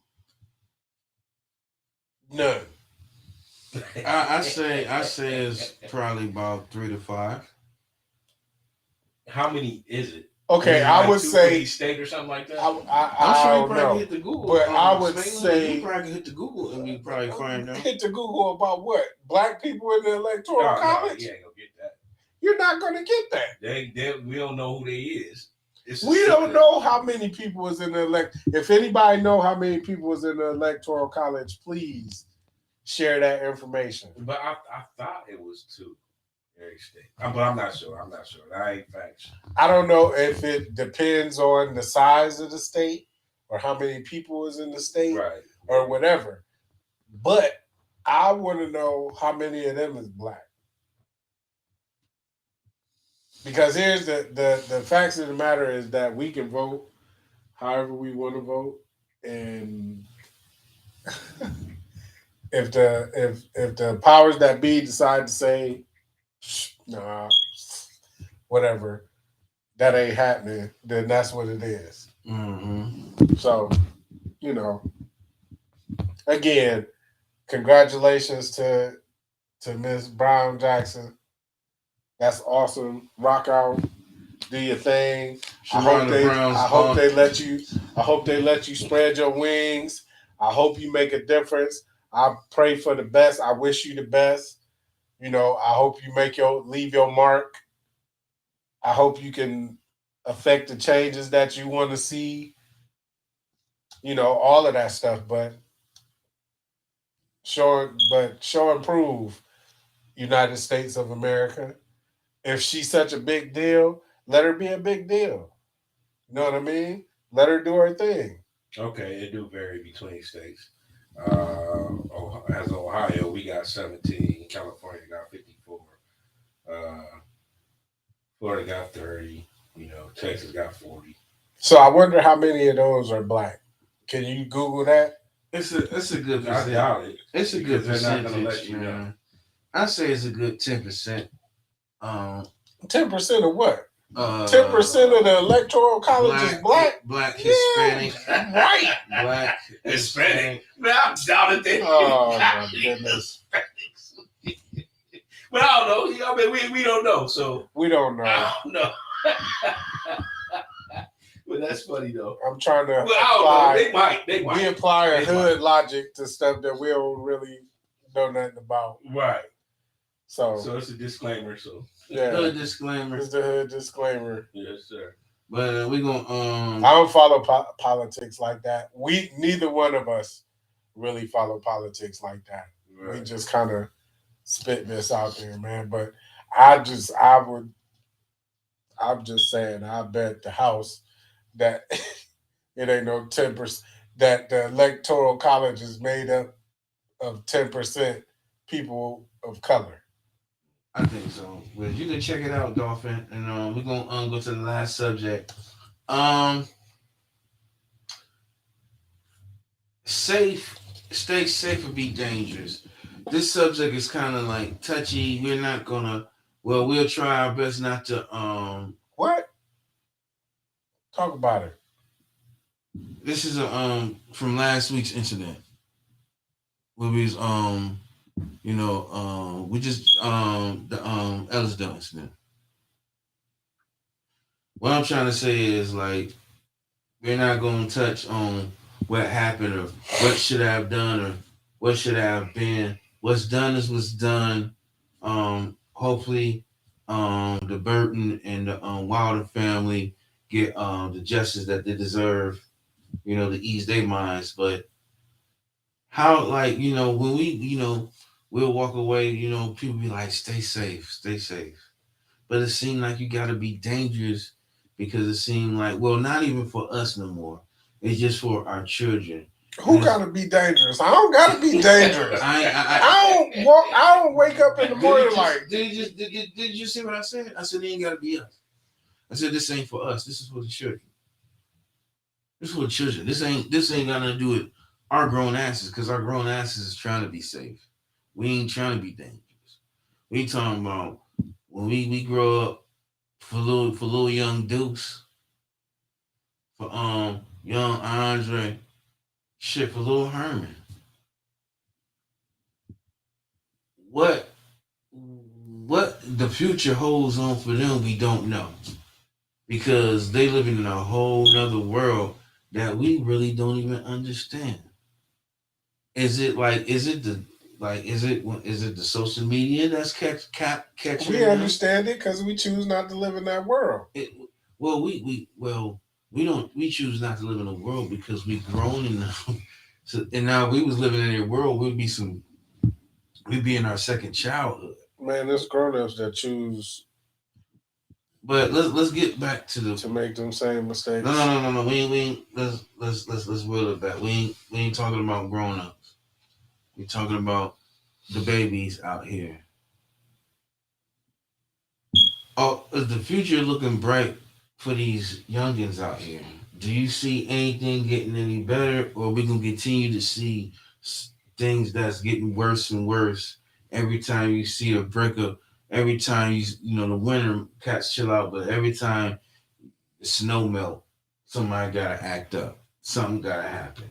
none. I say it's probably about 3 to 5. How many is it? Okay, Is it I like would two say for each state or something like that. I'm I sure you don't probably know. hit the Google, but I would Spanglin, say you probably hit the Google and we probably find out. Hit the Google about what? Black people in the electoral college? You ain't gonna get that. You're not gonna get that. We don't know who they is. We don't know how many people was in the If anybody know how many people was in the electoral college, please share that information. But I thought it was 2 every state. But I'm not sure. I ain't facts. I don't know if it depends on the size of the state or how many people is in the state, right, or whatever. But I want to know how many of them is black. Because here's the facts of the matter is that we can vote however we want to vote, and if the powers that be decide to say, nah, whatever, that ain't happening, then that's what it is. So, again, congratulations to Miss Brown Jackson. That's awesome. Rock out. Do your thing. I hope they let you spread your wings. I hope you make a difference. I pray for the best. I wish you the best. I hope you leave your mark. I hope you can affect the changes that you want to see. All of that stuff, but show and prove, United States of America. If she's such a big deal, let her be a big deal. You know what I mean? Let her do her thing. Okay, it do vary between states. As Ohio, we got 17. California got 54. Florida got 30. Texas got 40. So I wonder how many of those are black. Can you Google that? It's a good percentage. I doubt it. It's a good percentage. They're not going to let you know. I say it's a good 10%. 10% of what? 10% of the electoral college is black. Black, Hispanic, right? Black, Hispanic. Man, I doubted that. Oh my goodness. But I don't know. I mean, we don't know. So we don't know. I don't know. But that's funny though. I'm trying to. Well, I don't know. They might. We apply a hood logic to stuff that we don't really know nothing about. Right. So it's a disclaimer. So yeah, hood disclaimer. It's the hood disclaimer. Yes, sir. But we gonna. I don't follow politics like that. Neither one of us really follow politics like that. Right. We just kind of spit this out there, man. But I'm just saying, I bet the house that it ain't no 10%, that the electoral college is made up of 10% people of color. I think so. Well, you can check it out, Dolphin, and we're gonna go to the last subject. Stay safe or be dangerous. This subject is kind of like touchy. We're not gonna. Well, we'll try our best not to. What? Talk about it. This is from last week's incident. Where we was We just the Ellis incident. What I'm trying to say is like we're not going to touch on what happened or what should I have done or what should I have been. What's done is what's done. Hopefully, the Burton and the Wilder family get the justice that they deserve. To ease their minds. But how, like, when we'll walk away. People be like, "Stay safe, stay safe." But it seemed like you got to be dangerous because it seemed like, well, not even for us no more. It's just for our children. Who gotta be dangerous? I don't gotta be dangerous. I don't wake up in the morning like. Did you see what I said? I said it ain't gotta be us. I said this ain't for us. This is for the children. This is for the children. This ain't got nothing to do with our grown asses because our grown asses is trying to be safe. We ain't trying to be dangerous. We talking about when we grow up for little young Deuce, for young Andre, shit for little Herman. What the future holds on for them, we don't know. Because they living in a whole nother world that we really don't even understand. Is it the social media that's catching We them? understand it because we choose not to live in that world. We don't we choose not to live in a world because we grown enough. So, and now if we was living in a world, we'd be in our second childhood. Man, there's grown-ups that choose. But let's get back to make them same mistakes. No. We ain't let's wheel it back. We ain't talking about grown ups. We talking about the babies out here. Oh, is the future looking bright for these youngins out here? Do you see anything getting any better, or we gonna continue to see things that's getting worse and worse every time you see a breakup? Every time the winter cats chill out, but every time the snow melt, somebody gotta act up. Something gotta happen.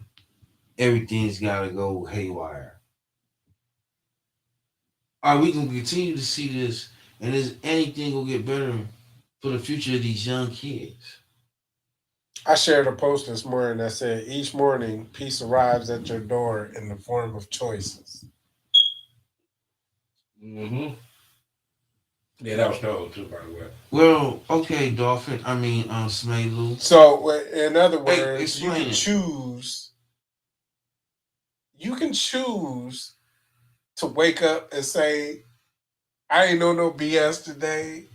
Everything's gotta go haywire. Are we gonna continue to see this? And is anything gonna get better for the future of these young kids? I shared a post this morning that said, "Each morning, peace arrives at your door in the form of choices." Mm-hmm. Yeah, that was cold too, by the way. Well, okay, Dolphin. I mean, Smalu. So, in other words, explain it. choose. You can choose to wake up and say, "I ain't know no BS today.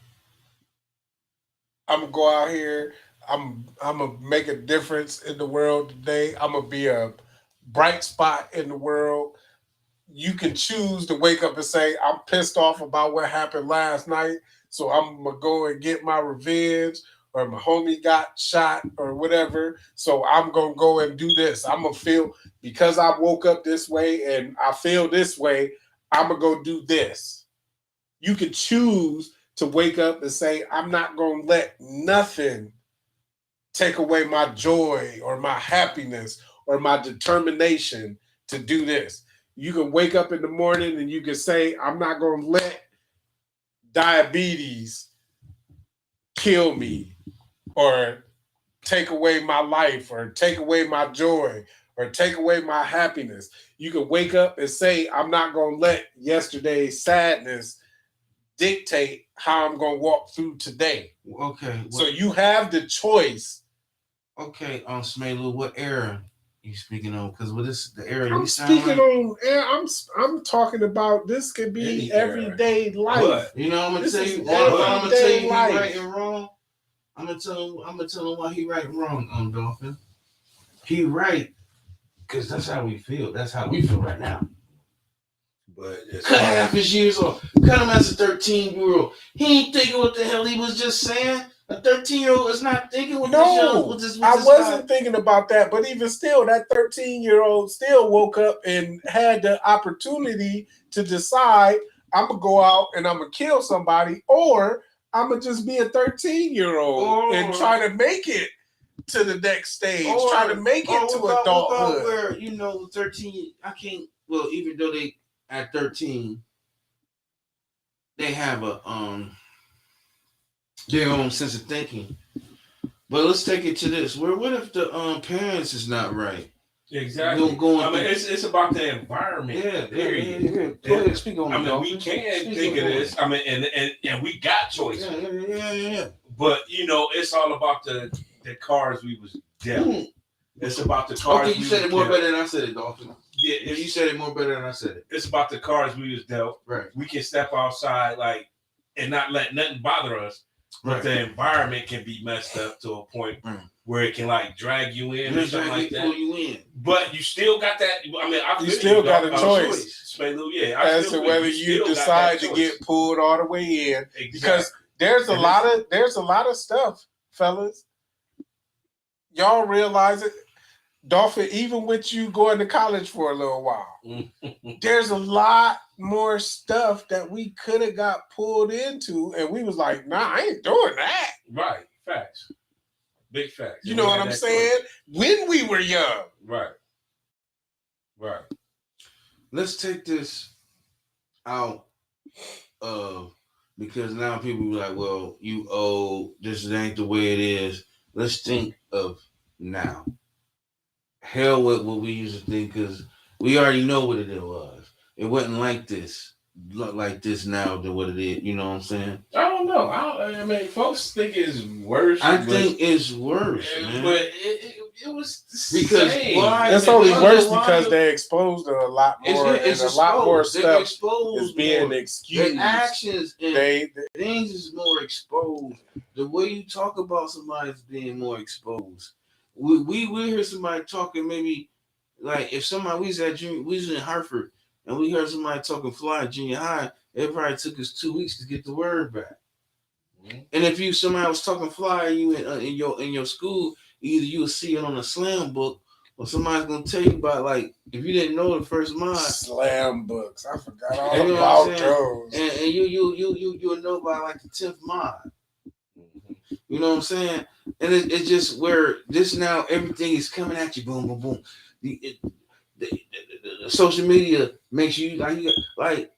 I'm gonna go out here. I'm gonna make a difference in the world today. I'm gonna be a bright spot in the world." You can choose to wake up and say, "I'm pissed off about what happened last night, so I'm gonna go and get my revenge," or "My homie got shot," or whatever. So I'm gonna go and do this. I'm gonna feel because I woke up this way and I feel this way. I'm gonna go do this. You can choose to wake up and say, "I'm not gonna let nothing take away my joy or my happiness or my determination to do this." You can wake up in the morning and you can say, "I'm not going to let diabetes kill me or take away my life or take away my joy or take away my happiness." You can wake up and say, "I'm not going to let yesterday's sadness dictate how I'm going to walk through today." Okay. So you have the choice. Okay, Smalu, what era you speaking on? Because with this the era I'm you speaking like, on. I'm talking about this could be everyday life. What? I'm gonna This tell is you. I'm gonna tell you he life. right and wrong. I'm gonna tell him why he right and wrong. Dolphin. He right because that's how we feel. That's how we feel right now. But Cut half his years off. Cut him as a 13-year-old. He ain't thinking what the hell he was just saying. A 13-year-old is not thinking what I wasn't thinking about that, but even still, that 13-year-old still woke up and had the opportunity to decide, "I'm gonna go out and I'm gonna kill somebody," or "I'm gonna just be a 13-year-old and try to make it to the next stage, try to make it to adulthood." Where 13, I can't. Well, even though at 13, they have their own sense of thinking. But let's take it to this. What if the parents is not right? Exactly. I mean, it's about the environment. Yeah. Period. Yeah. Speak on I mean, we can think of this. I mean, and we got choices. Yeah. But it's all about the cards we was dealt. It's about the cards. Okay, you said it more better than I said it, Dolphin. Yeah, you said it more better than I said it. It's about the cards we was dealt. Right. We can step outside and not let nothing bother us. But the environment can be messed up to a point where it can drag you in or something like that. Pull you in. But you still got that. I mean, you still got a choice. Yeah, as to whether you decide to get pulled all the way in. Exactly. Because there's a lot of stuff, fellas. Y'all realize it, Dolphin, even with you going to college for a little while, there's a lot more stuff that we could have got pulled into, and we was like, nah, I ain't doing that. Right. Facts. Big facts. You know what I'm saying? When we were young. Right. Let's take this out because now people be like, well, you old, this ain't the way it is. Let's think of now. Hell with what we used to think, because we already know what it was. It wasn't like this now than what it is. You know what I'm saying? I don't know. I mean, folks think it's worse. I think it's worse, man. But it was the because same. Why? It's only worse because they exposed a lot more, and a lot more stuff is being excused. Their actions and things is more exposed. The way you talk about somebody is being more exposed. We hear somebody talking, maybe like if somebody we was in Hartford and we heard somebody talking fly at junior high, it probably took us 2 weeks to get the word back. And if somebody was talking fly you in your school, either you will see it on a slam book or somebody's gonna tell you about, like, if you didn't know the first mod. Slam books. I forgot all about those. And you'll know by like the 10th mod. You know what I'm saying? And it's just where this now everything is coming at you, boom, boom, boom. The social media makes you like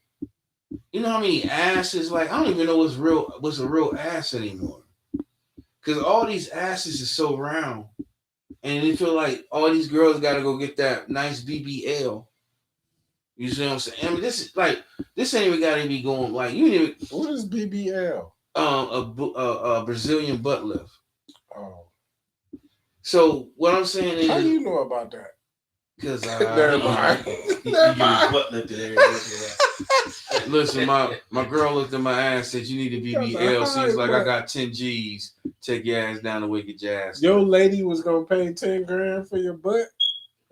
you know how many asses, like, I don't even know what's a real ass anymore. Because all these asses is so round. And they feel like all these girls got to go get that nice BBL. You see what I'm saying? I mean, this ain't even got to be going, like, you need to. What is BBL? A Brazilian butt lift. Oh. So what I'm saying is, how do you know about that? Because never mind. Listen, my girl looked at my ass, said you need a BBL. Seems like I got 10 G's. Take your ass down the wicked jazz. Your lady was gonna pay 10 grand for your butt.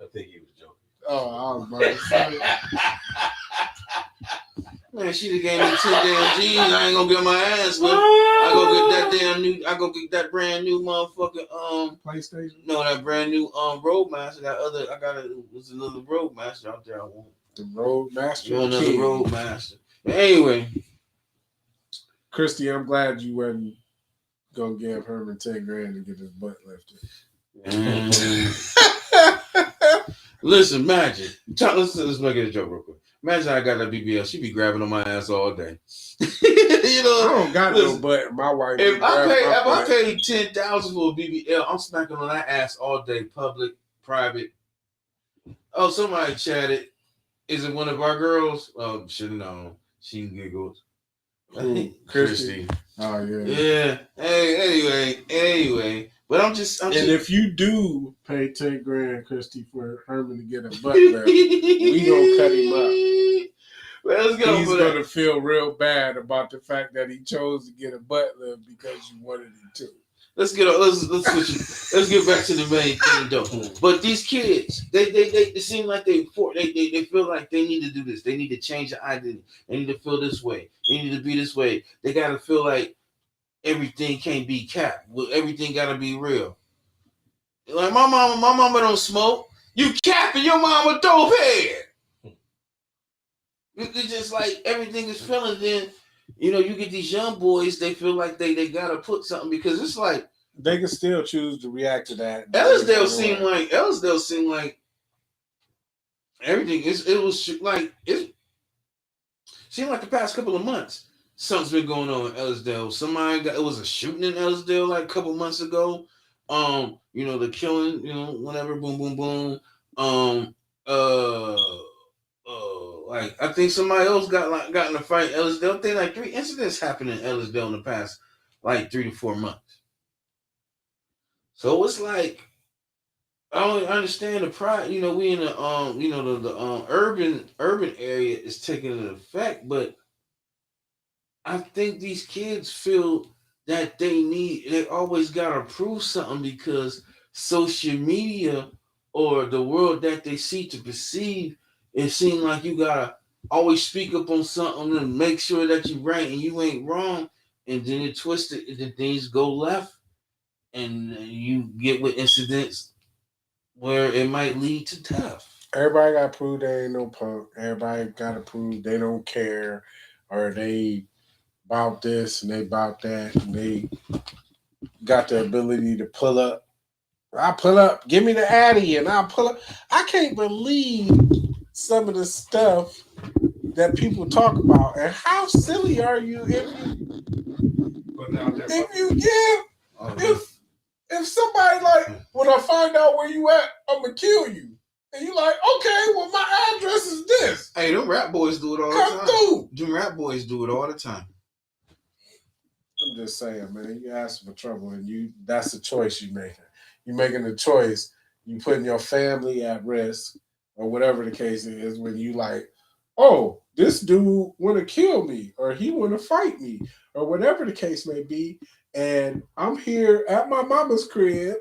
I think he was joking. Oh, I was about to say. Man, she done gave me 10 damn G's. I ain't gonna get my ass whipped. I go get that brand new motherfucking PlayStation. No, that brand new Roadmaster. There's another Roadmaster out there I want. The Roadmaster. Another Roadmaster. But anyway, Christy, I'm glad you wasn't gonna give Herman 10 grand to get his butt lifted. Listen, imagine. Let's make it a joke real quick. Imagine I got that BBL. She be grabbing on my ass all day. You know, I don't got no butt. My wife. If I paid $10,000 for a BBL, I'm smacking on that ass all day, public, private. Oh, somebody chatted. Is it one of our girls? Oh, should have known. She giggles. Christy. Oh yeah. Yeah. Hey. Anyway. But I'm just. If you do pay 10 grand, Christy, for Herman to get a butt lift, we gonna cut him up. Well, let's go. He's gonna feel real bad about the fact that he chose to get a butt lift because you wanted him to. Let's get back to the main thing though. But these kids, they seem like they feel like they need to do this. They need to change their identity. They need to feel this way. They need to be this way. They gotta feel like everything can't be capped. Everything gotta be real. Like my mama don't smoke. You capping your mama dope head. It's just like everything is feeling. Then you get these young boys. They feel like they gotta put something, because it's like they can still choose to react to that. Ellisdale seemed like everything. It was like seemed like the past couple of months, something's been going on in Ellisdale. It was a shooting in Ellisdale like a couple months ago. The killing, whatever, boom, boom, boom. Uh, like I think somebody else got in a fight in Ellisdale. I think like 3 incidents happened in Ellisdale in the past like 3 to 4 months. So it's like I don't understand the pride. We in the the urban area is taking an effect, but I think these kids feel that they always gotta prove something because social media or the world that they see to perceive, it seems like you gotta always speak up on something and make sure that you're right and you ain't wrong, and then it twisted and then things go left and you get with incidents where it might lead to death. Everybody got to prove they ain't no punk. Everybody got to prove they don't care or they about this and they about that and they got the ability to pull up. I pull up, give me the Addy, and I'll pull up. I can't believe some of the stuff that people talk about. And how silly are you if somebody like, when I find out where you at, I'm gonna kill you. And you like, okay, well my address is this. Hey, them rap boys do it all the time. Come through. Them rap boys do it all the time. I'm just saying, man, you ask for trouble and that's the choice you're making. You're making a choice. You putting your family at risk or whatever the case is when you like, oh, this dude want to kill me or he want to fight me or whatever the case may be. And I'm here at my mama's crib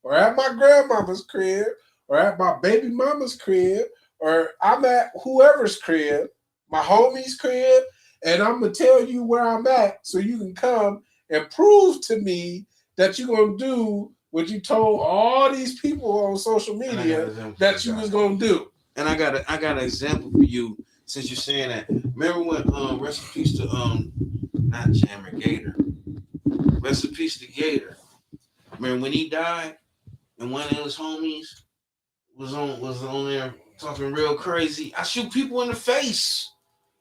or at my grandmama's crib or at my baby mama's crib or I'm at whoever's crib, my homie's crib, and I'm going to tell you where I'm at so you can come and prove to me that you're going to do what you told all these people on social media that you was going to do. And I got an example for you since you're saying that. Remember when rest in peace to not Jammer Gator. Rest in peace to Gator. Remember when he died and one of his homies was on there talking real crazy? I shoot people in the face.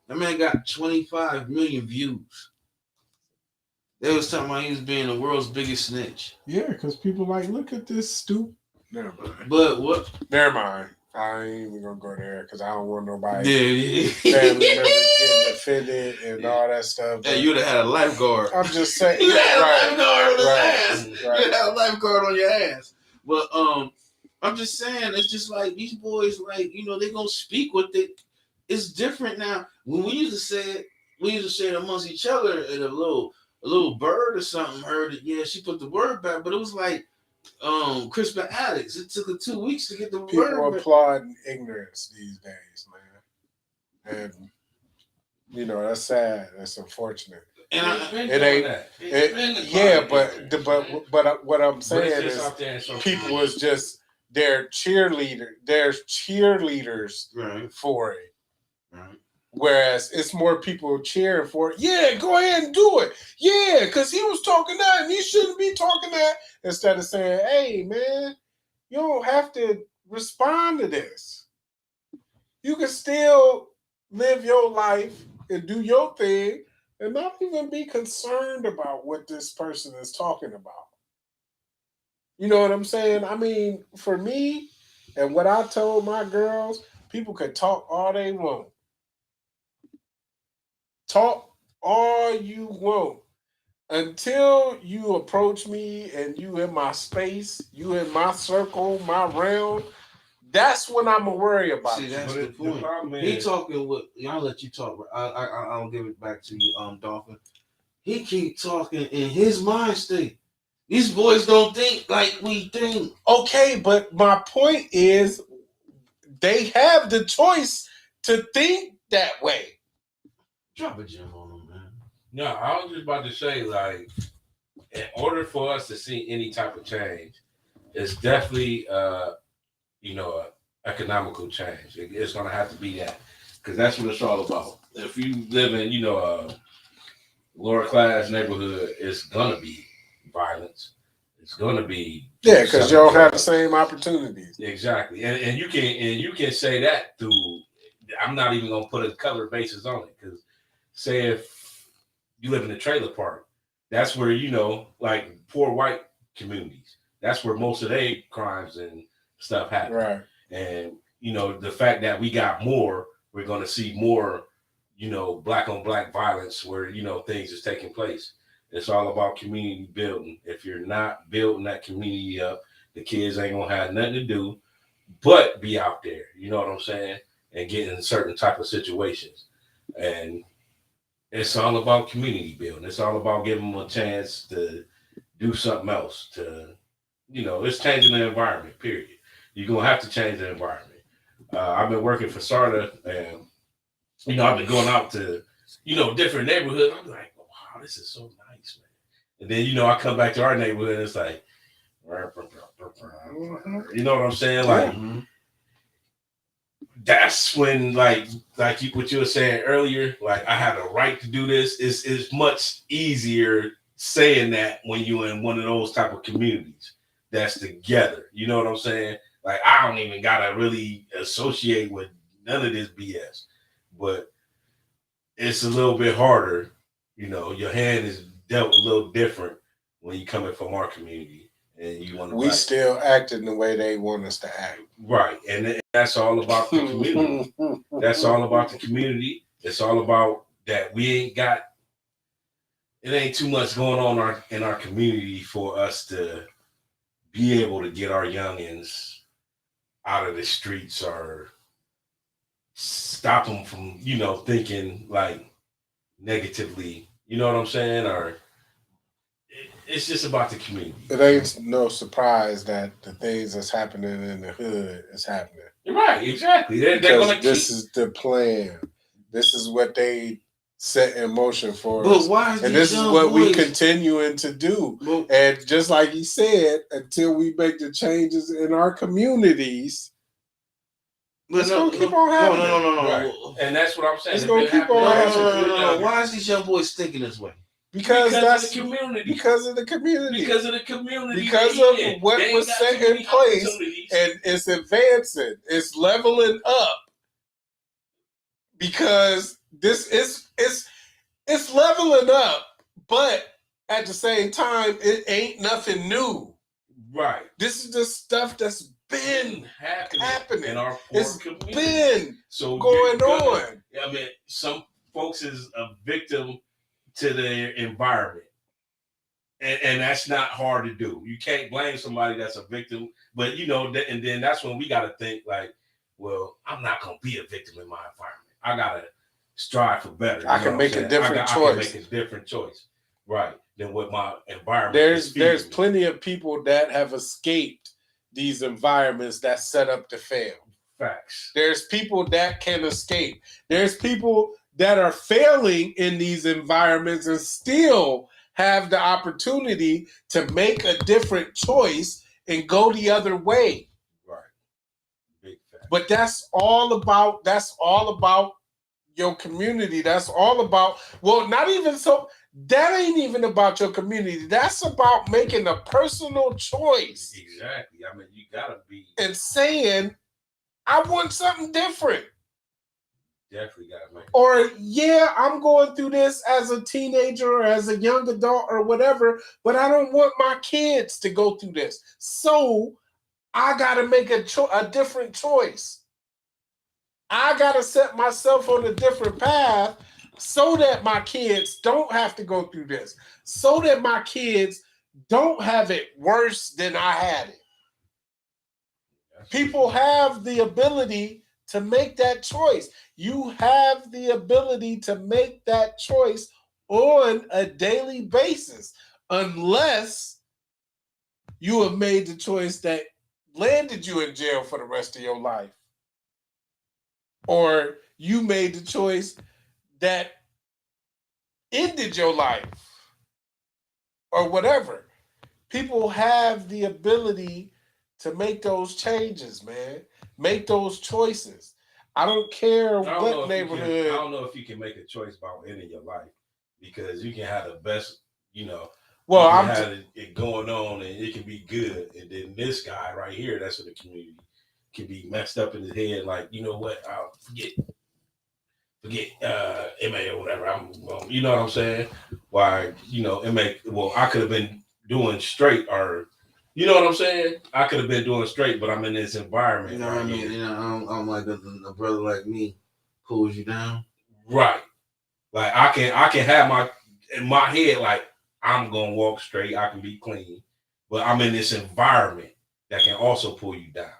That man got 25 million views. They was talking about he was being the world's biggest snitch. Yeah, because people like, look at this stupid. Never mind. But what? Never mind. I ain't even gonna go there because I don't want nobody family members getting offended and all that stuff. Hey, you'd have had a lifeguard. I'm just saying. You had a lifeguard on his ass. Right. You had a lifeguard on your ass. But I'm just saying, it's just like these boys, like, they gonna speak with it. It's different now. When we used to say it amongst each other, and a little bird or something heard it. Yeah, she put the word back, but it was like Crispin Alex. It took her 2 weeks to get the people word. People applauding ignorance these days, man, and that's sad. That's unfortunate. And but what I'm saying is people was just their cheerleader. There's cheerleaders for it. Right. Whereas it's more people cheering for it. Yeah, go ahead and do it. Yeah, because he was talking that and he shouldn't be talking that. Instead of saying, hey, man, you don't have to respond to this. You can still live your life and do your thing and not even be concerned about what this person is talking about. You know what I'm saying? I mean, for me and what I told my girls, people can talk all they want. Talk all you want until you approach me and you in my space, you in my circle, my realm. That's when I'm gonna worry about. See, that's the point. He talking with y'all. Let you talk. I'll give it back to you, Dolphin. He keep talking in his mind state. These boys don't think like we think. Okay, but my point is, they have the choice to think that way. Drop a gem on them, man. No, I was just about to say, like, in order for us to see any type of change, it's definitely, economical change. It's going to have to be that, because that's what it's all about. If you live in, a lower class neighborhood, it's going to be violence. It's going to be because you don't have the same opportunities. Exactly, and you can say that through. I'm not even going to put a color basis on it because say if you live in a trailer park, that's where, like poor white communities, that's where most of their crimes and stuff happen. Right. And, the fact that we got more, we're going to see more, black on black violence where, things is taking place. It's all about community building. If you're not building that community up, the kids ain't going to have nothing to do but be out there. You know what I'm saying? And get in certain type of situations. And it's all about community building. It's all about giving them a chance to do something else. It's changing the environment, period. You're going to have to change the environment. I've been working for SARTA, and, I've been going out to, different neighborhoods. I'm like, wow, this is so nice, man. And then, I come back to our neighborhood, and it's like, you know what I'm saying? Like, that's when, like what you were saying earlier, like, I have a right to do this. It's much easier saying that when you're in one of those type of communities that's together. You know what I'm saying? Like, I don't even gotta really associate with none of this BS, but it's a little bit harder. Your hand is dealt a little different when you coming from our community, and you want to. We still acting the way they want us to act, right? And that's all about the community. That's all about the community. It's all about that we ain't got. It ain't too much going on in our community for us to be able to get our youngins out of the streets or stop them from, thinking like negatively. You know what I'm saying? Or it's just about the community. It ain't no surprise that the things that's happening in the hood is happening. Right, exactly. They're gonna this is the plan. This is what they set in motion for but us. why is and this is what we continuing to do. Well, and just like he said, until we make the changes in our communities, it's gonna keep on happening. No. Right. And that's what I'm saying. It's gonna keep on happening. No. Why is these young boys thinking this way? Because that's of the community. Because of the community. Because of the community. Because of what was set in place, and it's advancing. It's leveling up. Because this is it's leveling up, but at the same time, it ain't nothing new. Right. This is the stuff that's been happening in our poor it's community. Been going on. I mean, some folks is a victim to their environment. And that's not hard to do. You can't blame somebody that's a victim, but and then that's when we got to think like, well, I'm not going to be a victim in my environment. I got to strive for better. I can make a different choice. I can make a different choice, right, than what my environment There's plenty of people that have escaped these environments that set up to fail. Facts. There's people that can escape. There's people that are failing in these environments and still have the opportunity to make a different choice and go the other way. Right. Big fact. But that's all about your community. That's all about, well, not even so, that ain't even about your community. That's about making a personal choice. Exactly. I mean, you gotta be and saying, I want something different. Definitely gotta make it. Or, yeah, I'm going through this as a teenager or as a young adult or whatever, but I don't want my kids to go through this. So I gotta make a different choice. I gotta set myself on a different path so that my kids don't have to go through this. So that my kids don't have it worse than I had it. People have the ability to make that choice. You have the ability to make that choice on a daily basis, unless you have made the choice that landed you in jail for the rest of your life. Or you made the choice that ended your life. Or whatever. People have the ability to make those changes, man. Make those choices. I don't care what neighborhood. I don't know if you can make a choice about ending your life, because you can have the best, well, I'm have it going on and it can be good, and then this guy right here, that's in the community, can be messed up in his head. Like, you know what? I'll forget forget MA or whatever. You know what I'm saying? Why, MA, well, I could have been doing straight, or you know what I'm saying? I could have been doing straight, but I'm in this environment. You know what I mean? I'm like a brother like me pulls you down. Right. Like I can have my in my head like I'm gonna walk straight, I can be clean, but I'm in this environment that can also pull you down.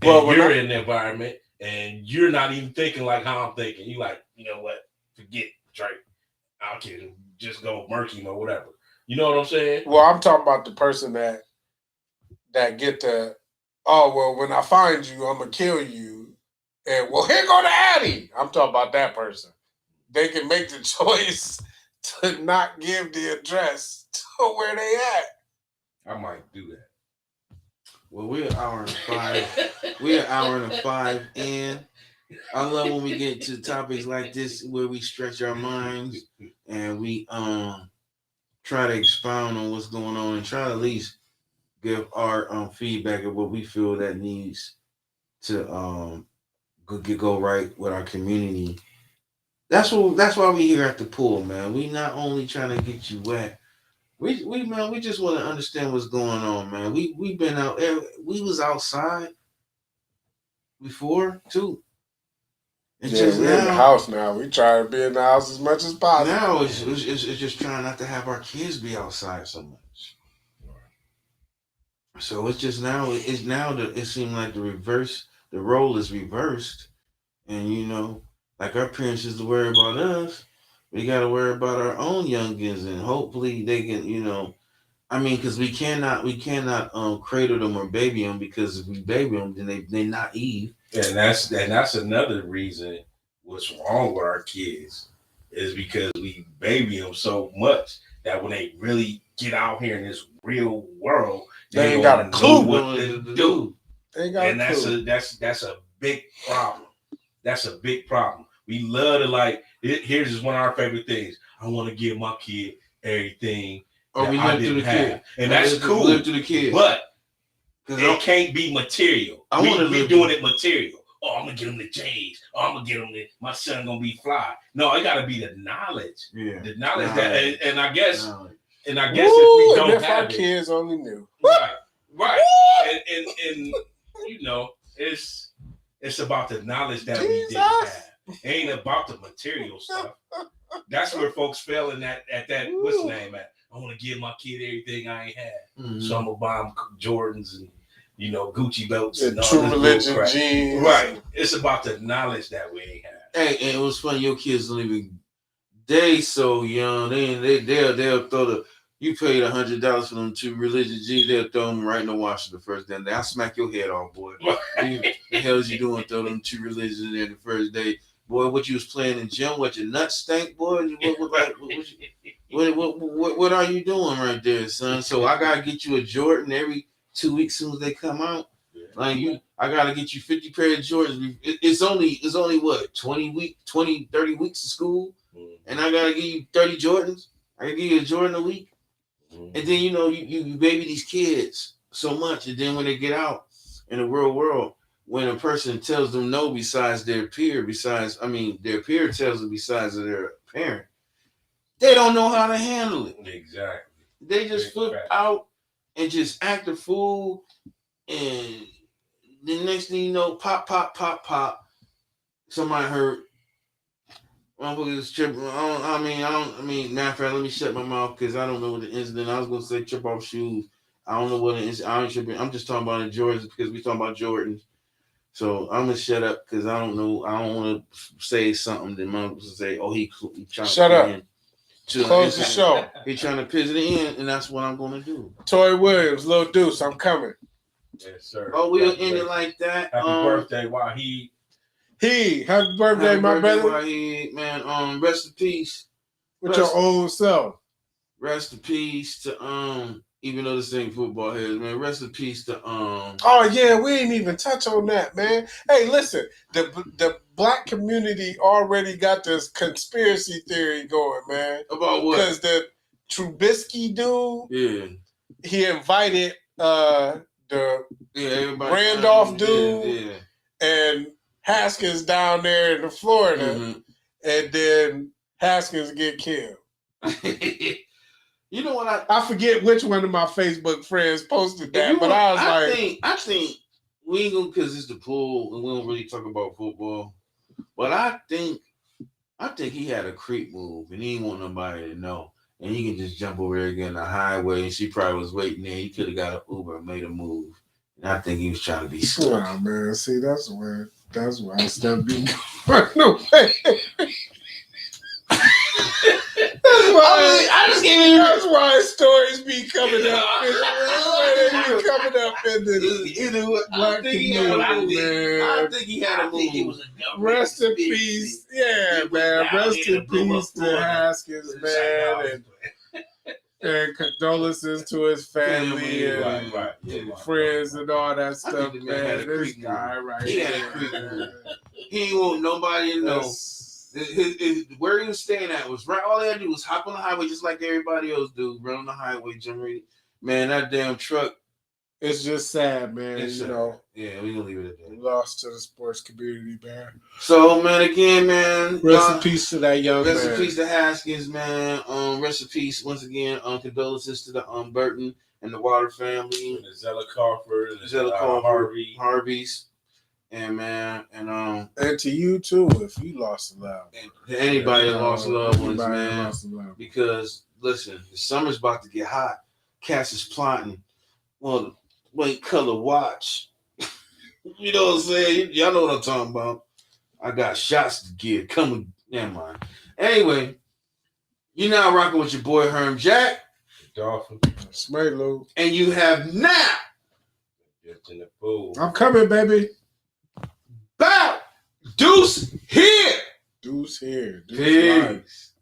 Well, you're in the environment and you're not even thinking like how I'm thinking. You like, you know what? Forget Drake. I can just go murk him or whatever. You know what I'm saying? Well, I'm talking about the person that get the, oh, well, when I find you, I'm gonna kill you, and well, here go the Addy. I'm talking about that person. They can make the choice to not give the address to where they at. I might do that. Well, we're an hour and 5. We're an hour and 5 in. I love when we get to topics like this where we stretch our minds and we try to expound on what's going on and try to at least give our feedback of what we feel that needs to go right with our community. That's why we here at the pool, man. We not only trying to get you wet. We just want to understand what's going on, man. We been out. We was outside before too. It's just we're in the house now. We try to be in the house as much as possible. Now it's just trying not to have our kids be outside so much. So it's just now it seemed like the role is reversed, and like our parents used to worry about us, we got to worry about our own youngins, and hopefully they can, because we cannot cradle them or baby them, because if we baby them, then they naive. And that's another reason what's wrong with our kids is because we baby them so much that when they really get out here in this real world, they ain't got a clue what to do. They ain't got and a clue. That's a big problem. That's a big problem. We love to here's just one of our favorite things. I want to give my kid everything. Or we live to the kid. And that's cool. Live to the kid. But it can't be material. We doing it material. Oh, I'm gonna get him the J's. Oh, I'm gonna get him my son gonna be fly. No, it gotta be the knowledge. Yeah. The knowledge and I guess Ooh, if we don't if have our kids only knew. Right. And it's about the knowledge that we didn't have. It ain't about the material stuff. That's where folks fail at that. What's the name at? I want to give my kid everything I ain't had. Mm-hmm. So I'm gonna buy him Jordans and Gucci belts and all True this religion jeans. Right. It's about the knowledge that we ain't have. Hey, and it was funny. Your kids don't even. They so young. They'll throw the. You paid $100 for them True Religion jeans. They'll throw them right in the washer the first day. I'll smack your head off, boy. The hell's you doing? Throw them True Religion in there the first day, boy. What you was playing in gym? What your nuts stank, boy? What are you doing right there, son? So I gotta get you a Jordan every 2 weeks soon as they come out. I gotta get you 50 pair of Jordans. It's only what 30 weeks of school, and I gotta give you 30 Jordans. I gotta give you a Jordan a week, and then you baby these kids so much, and then when they get out in the real world, when a person tells them no, besides their peer tells them besides their parent, they don't know how to handle it. Exactly. They just flip out and just act a fool, and the next thing you know, pop. Somebody hurt. Motherfucker is tripping. Matter of fact, let me shut my mouth because I don't know what the incident. I was gonna say trip off shoes. I don't know what it is. I'm just talking about the Jordans because we talking about Jordans. So I'm gonna shut up because I don't know. I don't want to say something that mom will say. Oh, he trying shut to up. In. Close the show. He trying to piss it in, and that's what I'm gonna do. Toy Williams, Lil Deuce, I'm coming. Yes, sir. Oh, we'll end it like that. Happy birthday, Wahid. Happy birthday, my brother. Wahid, man. Rest in peace. With your old self. Rest in peace to even though this ain't football heads, man. Rest in peace to Oh yeah, we ain't even touch on that, man. Hey, listen, the black community already got this conspiracy theory going, man. About what? Because the Trubisky dude, he invited the Randolph dude and Haskins down there in Florida, and then Haskins get killed. You know what? I forget which one of my Facebook friends posted that, but I think we ain't gonna, because it's the pool and we don't really talk about football. But I think he had a creep move and he didn't want nobody to know. And he can just jump over there again the highway, and she probably was waiting there. He could have got an Uber and made a move. And I think he was trying to be slick. Wow, man. See, that's why stuff be going away. That's why stories be coming up. In the black community, man. I think he had a move. Rest in peace. Yeah, man. Rest in peace to Haskins, man. And condolences to his family and friends and all that stuff, man. This guy right here. He ain't want nobody to know. Where he was staying at was right. All they had to do was hop on the highway just like everybody else do. Run on the highway, jump ready. Man, that damn truck. It's just sad, man. It's you know. Yeah, we gonna leave it at that. We lost to the sports community, man. So, man, again, man. Rest in peace to that young man. Rest in peace to Haskins, man. Rest in peace once again. Condolences to the Burton and the Water family. And the Zella Crawford, and Zella Crawford, Harvey's. And man, and to you too, if you lost a loved one. To anybody that lost loved ones, man. Because listen, the summer's about to get hot. Cass is plotting. Well, white color watch. You know what I'm saying? Y'all know what I'm talking about. I got shots to give. Never mind. Anyway, you now rocking with your boy Herm Jack. Dolphin. Smalo. And you have now. Just in the pool. I'm coming, baby. Bow. Deuce here. Deuce here. Deuce Peace. live.